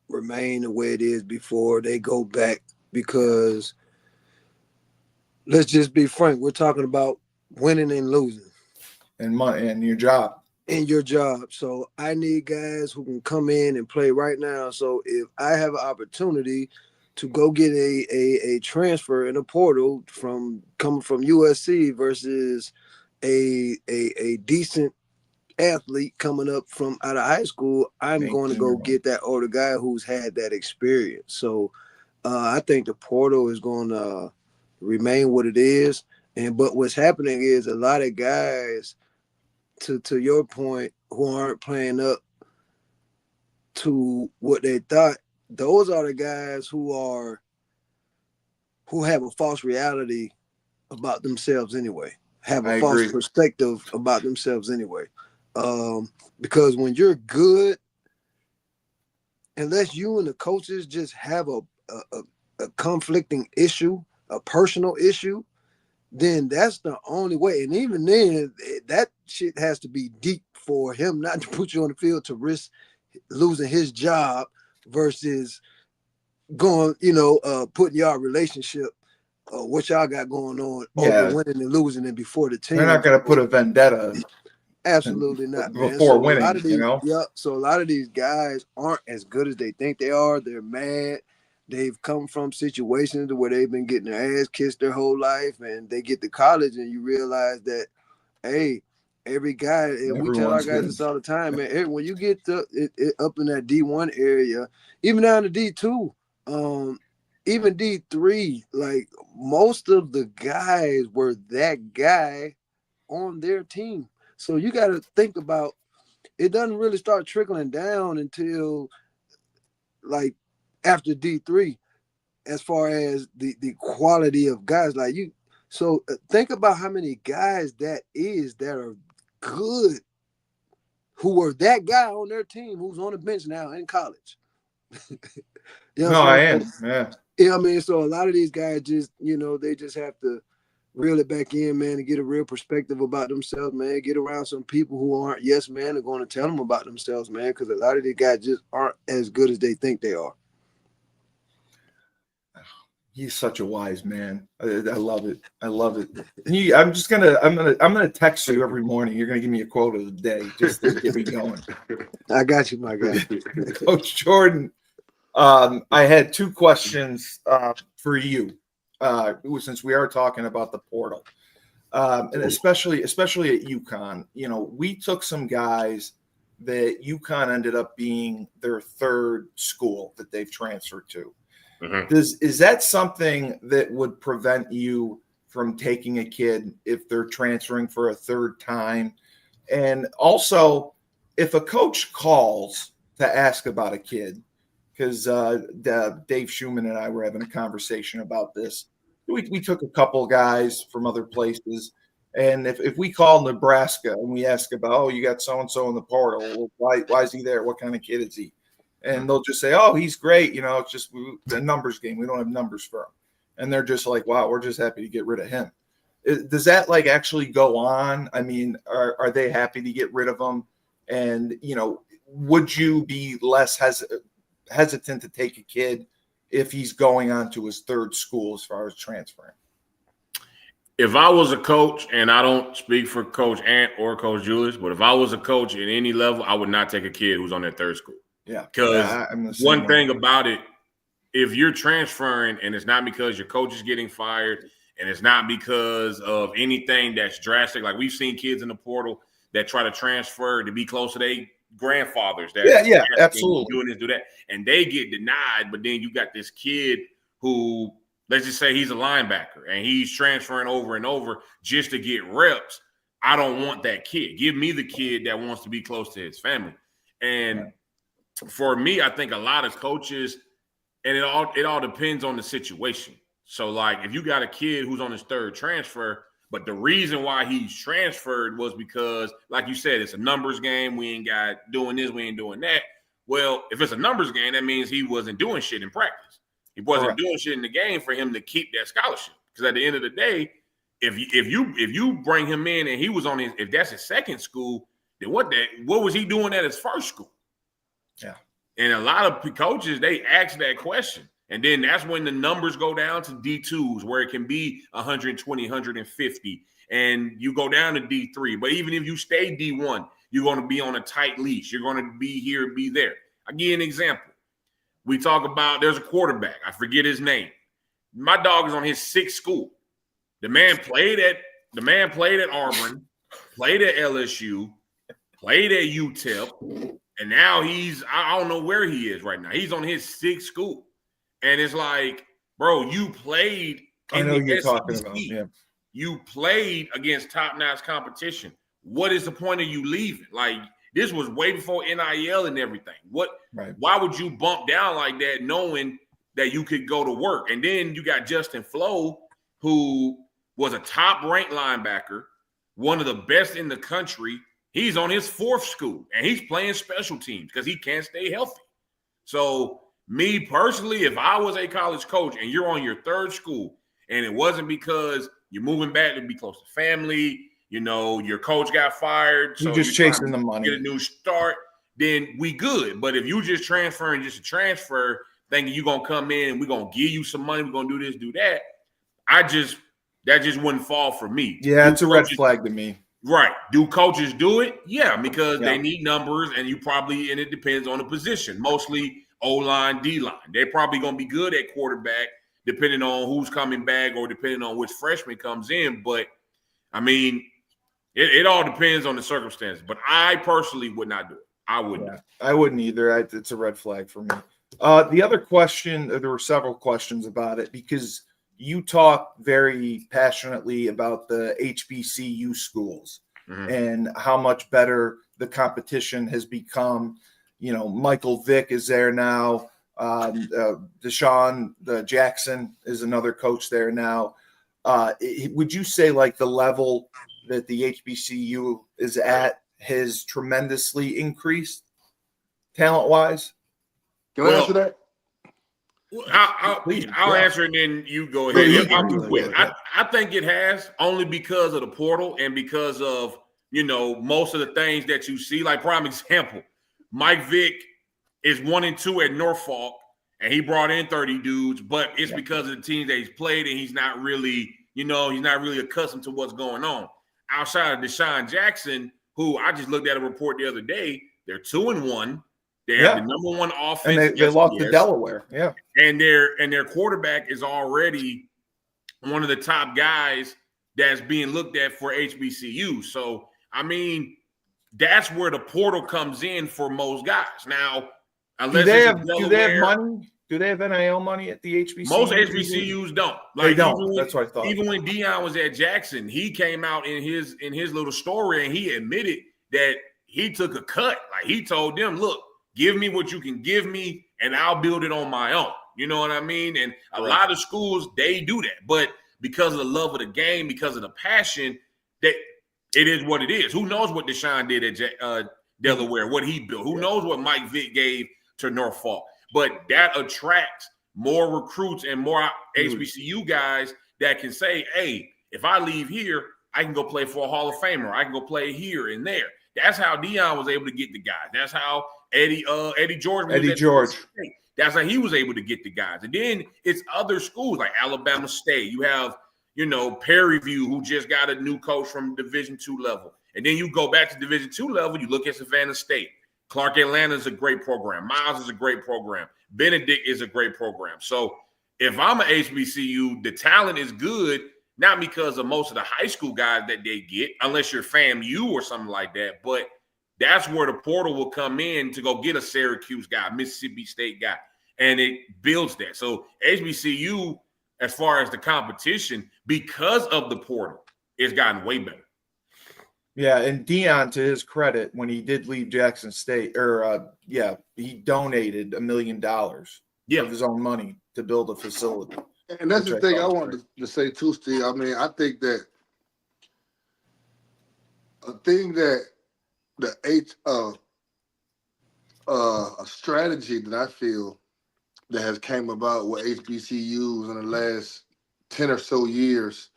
remain the way it is before they go back, because let's just be frank, we're talking about winning and losing. And money and your job. And your job. So I need guys who can come in and play right now. So if I have an opportunity to go get a transfer in a portal coming from USC versus a decent athlete coming up from out of high school, I'm going to go get that older guy who's had that experience. So I think the portal is going to remain what it is. But what's happening is a lot of guys, to your point, who aren't playing up to what they thought, those are the guys who have a false reality about themselves anyway, have a false perspective about themselves anyway. Because when you're good, unless you and the coaches just have a conflicting issue, a personal issue, then that's the only way. And even then, that shit has to be deep for him not to put you on the field to risk losing his job versus going, putting y'all relationship, what y'all got going on over winning and losing and before the team. They're not going to put a vendetta. Absolutely not, man. Before winning, Yeah, so a lot of these guys aren't as good as they think they are. They're mad. They've come from situations where they've been getting their ass kissed their whole life, and they get to college and you realize that, hey, every guy, and we tell our guys this all the time, man, when you get to up in that D1 area, even down to D2, even D3, like most of the guys were that guy on their team. So you got to think about, it doesn't really start trickling down until like after D3, as far as the quality of guys like you. So think about how many guys that are good, who were that guy on their team who's on the bench now in college. I am. Yeah. Yeah, I mean, so a lot of these guys just, they just have to reel it back in, man, and get a real perspective about themselves, man. Get around some people who aren't yes, man, and going to tell them about themselves, man, because a lot of these guys just aren't as good as they think they are. He's such a wise man. I love it. I love it. I'm gonna text you every morning. You're gonna give me a quote of the day just to get me going. I got you, my guy. Coach Jordan, I had two questions for you, since we are talking about the portal, and especially at UConn. We took some guys that UConn ended up being their third school that they've transferred to. Mm-hmm. Is that something that would prevent you from taking a kid if they're transferring for a third time? And also, if a coach calls to ask about a kid, because Dave Schumann and I were having a conversation about this. We took a couple guys from other places, and if we call Nebraska and we ask about, oh, you got so-and-so in the portal, well, why is he there? What kind of kid is he? And they'll just say, oh, he's great. It's just the numbers game. We don't have numbers for him. And they're just like, wow, we're just happy to get rid of him. Does that actually go on? I mean, are they happy to get rid of him? And, would you be less hesitant to take a kid if he's going on to his third school as far as transferring? If I was a coach, and I don't speak for Coach Ant or Coach Julius, but if I was a coach at any level, I would not take a kid who's on their third school. Yeah. Because one thing about it, if you're transferring and it's not because your coach is getting fired and it's not because of anything that's drastic, like we've seen kids in the portal that try to transfer to be close to their grandfathers. Yeah, absolutely. Doing this, do that. And they get denied, but then you got this kid who, let's just say he's a linebacker and he's transferring over and over just to get reps. I don't want that kid. Give me the kid that wants to be close to his family. And for me, I think a lot of coaches, and it all depends on the situation. So, if you got a kid who's on his third transfer, but the reason why he's transferred was because, like you said, it's a numbers game. We ain't got doing this, we ain't doing that. Well, if it's a numbers game, that means he wasn't doing shit in practice. He wasn't doing shit in the game for him to keep that scholarship. Because at the end of the day, if you bring him in and he was on if that's his second school, then what was he doing at his first school? Yeah. And a lot of coaches, they ask that question. And then that's when the numbers go down to D2s where it can be 120, 150, and you go down to D3. But even if you stay D1, you're going to be on a tight leash. You're going to be here, be there. I'll give you an example. We talk about there's a quarterback. I forget his name. My dog is on his sixth school. The man played at Auburn, played at LSU, played at UTEP, and now I don't know where he is right now. He's on his sixth school. And it's like, bro, you played I know you're talking about. Yeah. You played against top-notch competition. What is the point of you leaving? This was way before NIL and everything. Why would you bump down like that knowing that you could go to work? And then you got Justin Flo, who was a top-ranked linebacker, one of the best in the country. He's on his fourth school, and he's playing special teams because he can't stay healthy. So me personally, if I was a college coach and you're on your third school and it wasn't because you're moving back to be close to family, your coach got fired, so you're just chasing the money, get a new start, then we good. But if you just transferring just to transfer, thinking you're going to come in and we're going to give you some money, we're going to do this, do that, that just wouldn't fall for me. Yeah, it's a red flag to me. Right. Do coaches do it? Yeah, because they need numbers, and it depends on the position. Mostly O-line, D-line. They're probably going to be good at quarterback, depending on who's coming back or depending on which freshman comes in. But, I mean, it all depends on the circumstances. But I personally would not do it. I wouldn't. Yeah, I wouldn't either. It's a red flag for me. The other question, there were several questions about it because you talk very passionately about the HBCU schools and how much better the competition has become. Michael Vick is there now. Deshaun Jackson is another coach there now. Would you say the level that the HBCU is at has tremendously increased talent-wise? Can I answer that? I'll answer it, and then you go ahead. I think it has, only because of the portal and because of most of the things that you see. Like prime example, Mike Vick is 1-2 at Norfolk, and he brought in 30 dudes, but it's because of the teams that he's played, and he's not really accustomed to what's going on. Outside of Deshaun Jackson, who I just looked at a report the other day, they're 2-1. They have the number one offense. And they lost to Delaware. Yeah. And their quarterback is already one of the top guys that's being looked at for HBCU. So, I mean, that's where the portal comes in for most guys. Now, unless do they have money? Do they have NIL money at the HBCU? Most HBCUs don't. They don't. That's what I thought. Even when Deion was at Jackson, he came out in his little story and he admitted that he took a cut. Like, he told them, look, give me what you can give me and I'll build it on my own. You know what I mean? And a lot of schools, they do that. But because of the love of the game, because of the passion, that it is what it is. Who knows what Deshaun did at Delaware, what he built? Who knows what Mike Vick gave to Norfolk? But that attracts more recruits and more HBCU guys that can say, hey, if I leave here, I can go play for a Hall of Famer. I can go play here and there. That's how Deion was able to get the guys. That's how Eddie George. That's how he was able to get the guys. And then it's other schools like Alabama State. You have, Perry View, who just got a new coach from Division II level. And then you go back to Division II level, you look at Savannah State. Clark Atlanta is a great program. Miles is a great program. Benedict is a great program. So if I'm an HBCU, the talent is good, not because of most of the high school guys that they get, unless you're FAMU or something like that. But that's where the portal will come in to go get a Syracuse guy, Mississippi State guy, and it builds that. So HBCU, as far as the competition, because of the portal, it's gotten way better. Yeah, and Deion, to his credit, when he did leave Jackson State, he donated $1 million of his own money to build a facility. And that's the thing I wanted to say too, Steve. I mean, I think that a thing that a strategy that I feel that has came about with HBCUs in the last 10 or so years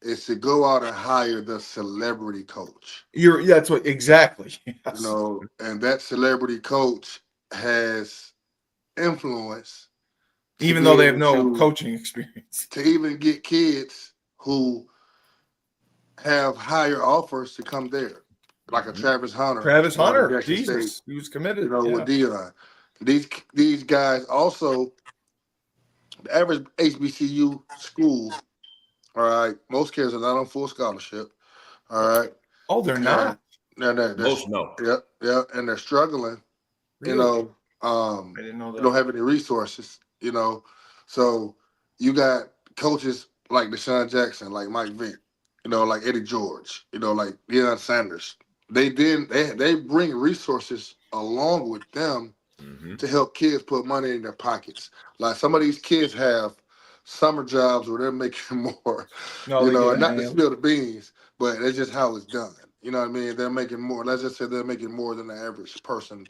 is to go out and hire the celebrity coach. That's what exactly. Yes. And that celebrity coach has influence, even though they have no coaching experience, to even get kids who have higher offers to come there, like a Travis Hunter. Jesus, he was committed. With Deion. These guys also, the average HBCU school. All right, most kids are not on full scholarship. All right. Oh, they're not. Most no. Yeah, and they're struggling. Really? I didn't know that. They don't have any resources. So you got coaches like Deshaun Jackson, like Mike Vick, like Eddie George, like Deion Sanders. They bring resources along with them to help kids put money in their pockets. Like some of these kids have summer jobs where they're making more, and not to spill the beans, but that's just how it's done. You know what I mean? They're making more. Let's just say they're making more than the average person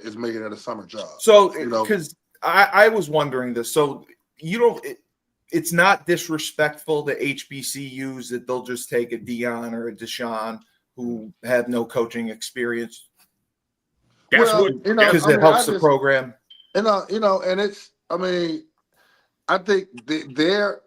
is making at a summer job. So, because I was wondering this, so it's not disrespectful to HBCUs that they'll just take a Deion or a Deshaun who have no coaching experience. That's because it helps the program. And it's. I mean, I think they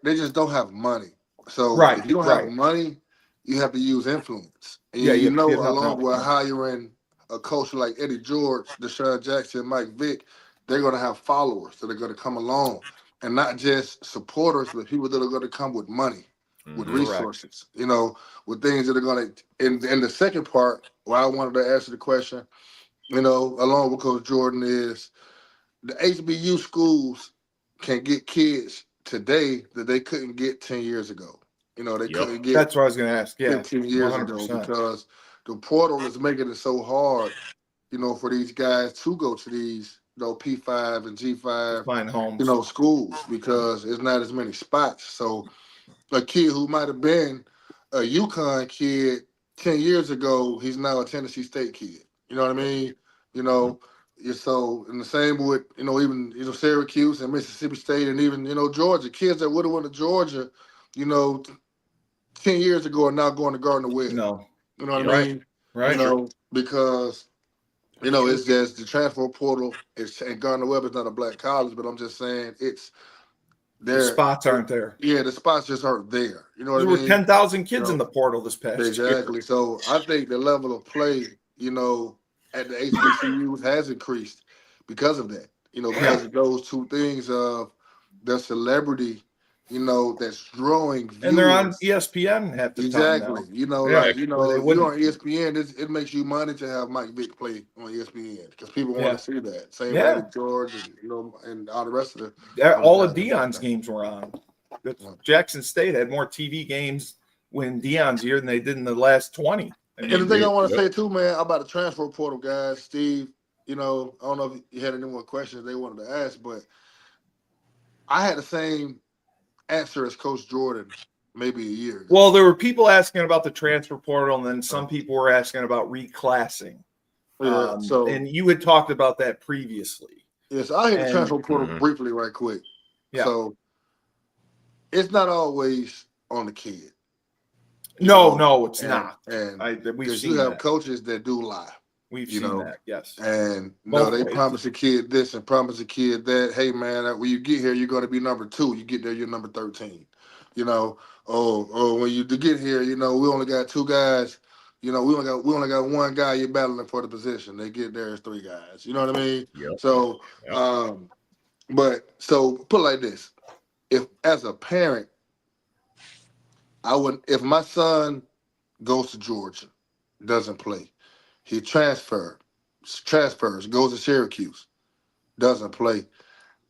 just don't have money. So if you don't have money, you have to use influence. And along with hiring a coach like Eddie George, Deshaun Jackson, Mike Vick, they're going to have followers that are going to come along, and not just supporters, but people that are going to come with money, with resources. With things that are going to. And the second part, where I wanted to answer the question, along with Coach Jordan, is the HBU schools can get kids today that they couldn't get 10 years ago. They couldn't get. That's what I was going to ask. 15 years 100%. Ago, because the portal is making it so hard, for these guys to go to these, P5 and G5, find homes, schools, because there's not as many spots. So a kid who might have been a UConn kid 10 years ago, he's now a Tennessee State kid. You know what I mean? So, and the same with, even, Syracuse and Mississippi State and even, Georgia. Kids that would have went to Georgia, 10 years ago are now going to Gardner-Webb. No. You know what I mean? Right. Because, it's just the transfer portal, and Gardner-Webb is not a black college, but I'm just saying the spots aren't there. Yeah, the spots just aren't there. You know what I mean? There were 10,000 kids in the portal this past year. Exactly. So I think the level of play, at the HBCUs has increased. because of that. Because of those two things of the celebrity, that's drawing viewers. And they're on ESPN half the time now. Exactly. Where if they you're wouldn't. on ESPN, it makes you money to have Mike Vick play on ESPN because people want to see that. Same way with George and all the rest of all of Deion's games were on. Jackson State had more TV games when Deion's here than they did in the last 20. And the thing I want to say too, man, about the transfer portal, guys, Steve, I don't know if you had any more questions they wanted to ask, but I had the same answer as Coach Jordan maybe a year ago. Well, there were people asking about the transfer portal, and then some people were asking about reclassing. And you had talked about that previously. Yes, I hit the transfer portal briefly right quick. Yeah. So it's not always on the kid. No, it's not. And because you have coaches that do lie. We've seen that, yes. And they promise a kid this and promise a kid that. Hey, man, when you get here, you're going to be number 2. You get there, you're number 13. When you get here, we only got 2 guys. We only got 1 guy you're battling for the position. They get there as 3 guys. You know what I mean? Yep. So, so put it like this: if as a parent, if my son goes to Georgia, doesn't play. He transfers, goes to Syracuse, doesn't play.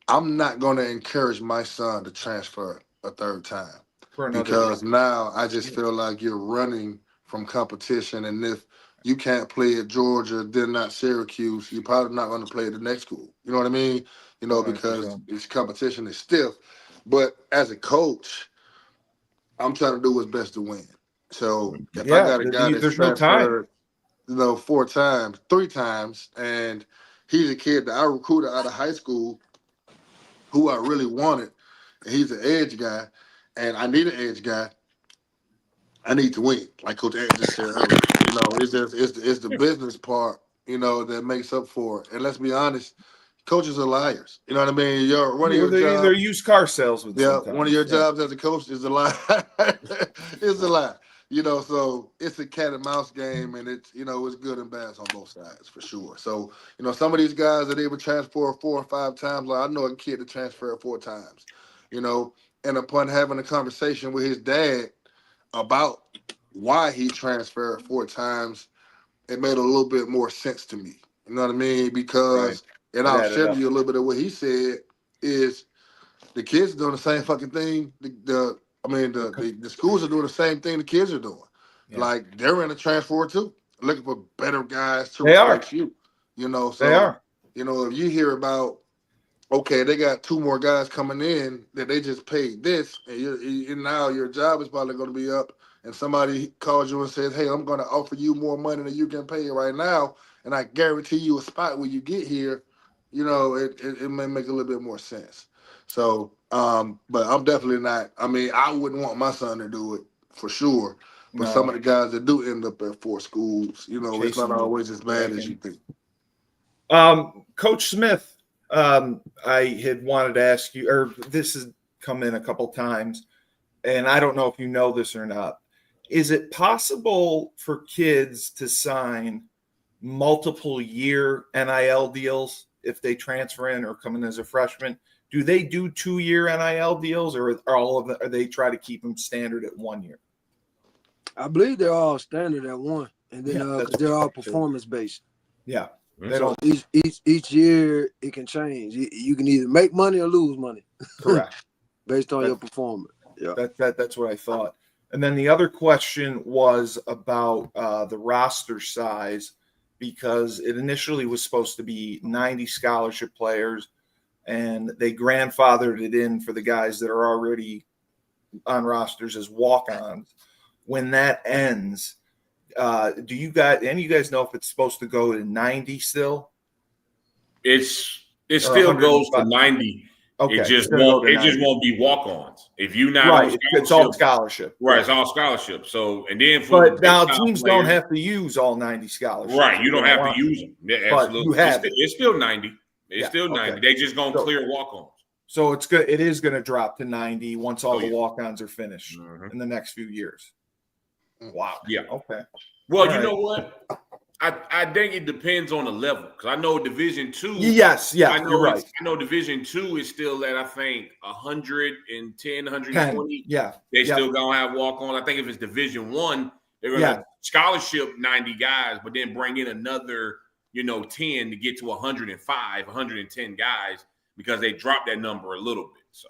I'm not going to encourage my son to transfer a 3rd time because now I just feel like you're running from competition. And if you can't play at Georgia, then not Syracuse, you're probably not going to play at the next school. You know what I mean? Because this competition is stiff. But as a coach, I'm trying to do what's best to win. So if I got a guy that's transferred, 3 times, and he's a kid that I recruited out of high school who I really wanted, and he's an edge guy, and I need an edge guy, I need to win. Like Coach Ed just said earlier, it's the business part, that makes up for it. And let's be honest, coaches are liars. You know what I mean? They're used car salesmen. Yeah, one of your jobs as a coach is a lie. It's a lie. So it's a cat and mouse game, and it's it's good and bad on both sides for sure. So some of these guys that they would transfer 4 or 5 times. Like I know a kid that transferred 4 times. And upon having a conversation with his dad about why he transferred 4 times, it made a little bit more sense to me. You know what I mean? Because and I'll share with you a little bit of what he said is the kids doing the same fucking thing. The schools are doing the same thing the kids are doing. Yeah. Like they're in a transfer too, looking for better guys to replace you. So they are. If you hear about, okay, they got 2 more guys coming in that they just paid this, and now your job is probably going to be up, and somebody calls you and says, hey, I'm going to offer you more money than you can pay right now, and I guarantee you a spot when you get here, it may make a little bit more sense. So, but I'm definitely not. I wouldn't want my son to do it for sure. But some of the guys that do end up at 4 schools, it's not always as bad as you think. Coach Smith, I had wanted to ask you, or this has come in a couple times, and I don't know if you know this or not. Is it possible for kids to sign multiple year NIL deals if they transfer in or come in as a freshman? Do they do 2-year NIL deals, or are they try to keep them standard at 1 year? I believe they're all standard at 1, and then they're all performance based. Yeah, they don't. Each year it can change. You can either make money or lose money. Correct. Based on your performance. Yeah, that's what I thought. And then the other question was about the roster size, because it initially was supposed to be 90 scholarship players, and they grandfathered it in for the guys that are already on rosters as walk-ons. When that ends, do you guys, any of you guys know if it's supposed to go to 90 still? It still goes to 90. Okay. It just won't be walk-ons. If you not it's all scholarship. Right, it's all scholarship. So but now teams don't have to use all 90 scholarships. Right, you don't have to use them. Yeah, but you have it's still 90. It's still 90. Okay. They just gonna clear walk-ons. So it is gonna drop to 90 once all the walk-ons are finished in the next few years. Wow. Yeah. Okay. Well, you know what? I think it depends on the level because I know Division II. Yes, you're right. I know Division II is still at I think 110, 120. Yeah, They still gonna have walk-ons. I think if it's Division I, they're gonna scholarship 90 guys, but then bring in another 10 to get to 105, 110 guys because they dropped that number a little bit. So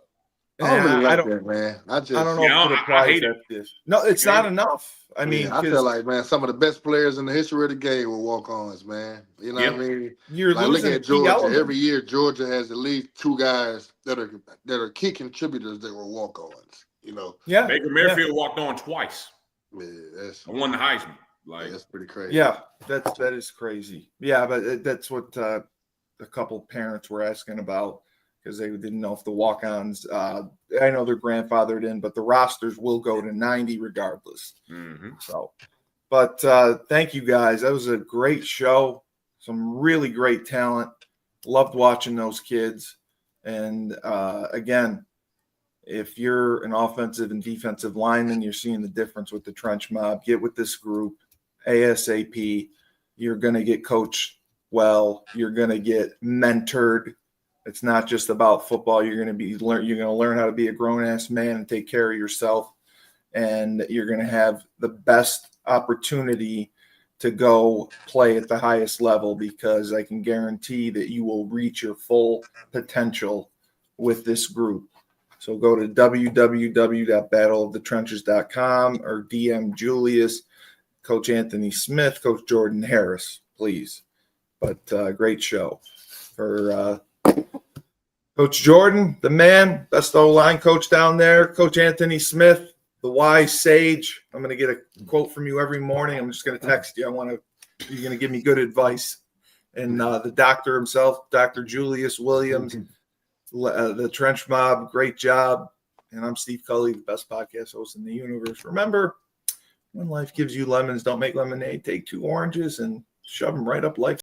I don't really like that, man. I don't know if I hate it. No, it's not enough. I mean, I feel like, man, some of the best players in the history of the game will walk-ons, man. You know what I mean? You're like, losing look at Georgia. Every year, Georgia has at least 2 guys that are key contributors that were walk-ons. Yeah. Baker Mayfield walked on twice. Yeah, I won the Heisman. Like that's pretty crazy. Yeah, that is crazy. Yeah, but that's what a couple parents were asking about because they didn't know if the walk-ons. I know they're grandfathered in, but the rosters will go to 90 regardless. Mm-hmm. So, but thank you guys. That was a great show. Some really great talent. Loved watching those kids. And again, if you're an offensive and defensive lineman, you're seeing the difference with the trench mob. Get with this group ASAP. You're going to get coached well. You're going to get mentored. It's not just about football. You're going to learn how to be a grown-ass man and take care of yourself. And you're going to have the best opportunity to go play at the highest level because I can guarantee that you will reach your full potential with this group. So go to www.battleofthetrenches.com or DM Julius, Coach Anthony Smith, Coach Jordan Harris, please. But great show. For Coach Jordan, the man, best O-line coach down there. Coach Anthony Smith, the wise sage. I'm going to get a quote from you every morning. I'm just going to text you. You're going to give me good advice. And the doctor himself, Dr. Julius Williams, the Trench Mob, great job. And I'm Steve Cully, the best podcast host in the universe. Remember, when life gives you lemons, don't make lemonade. Take 2 oranges and shove them right up life's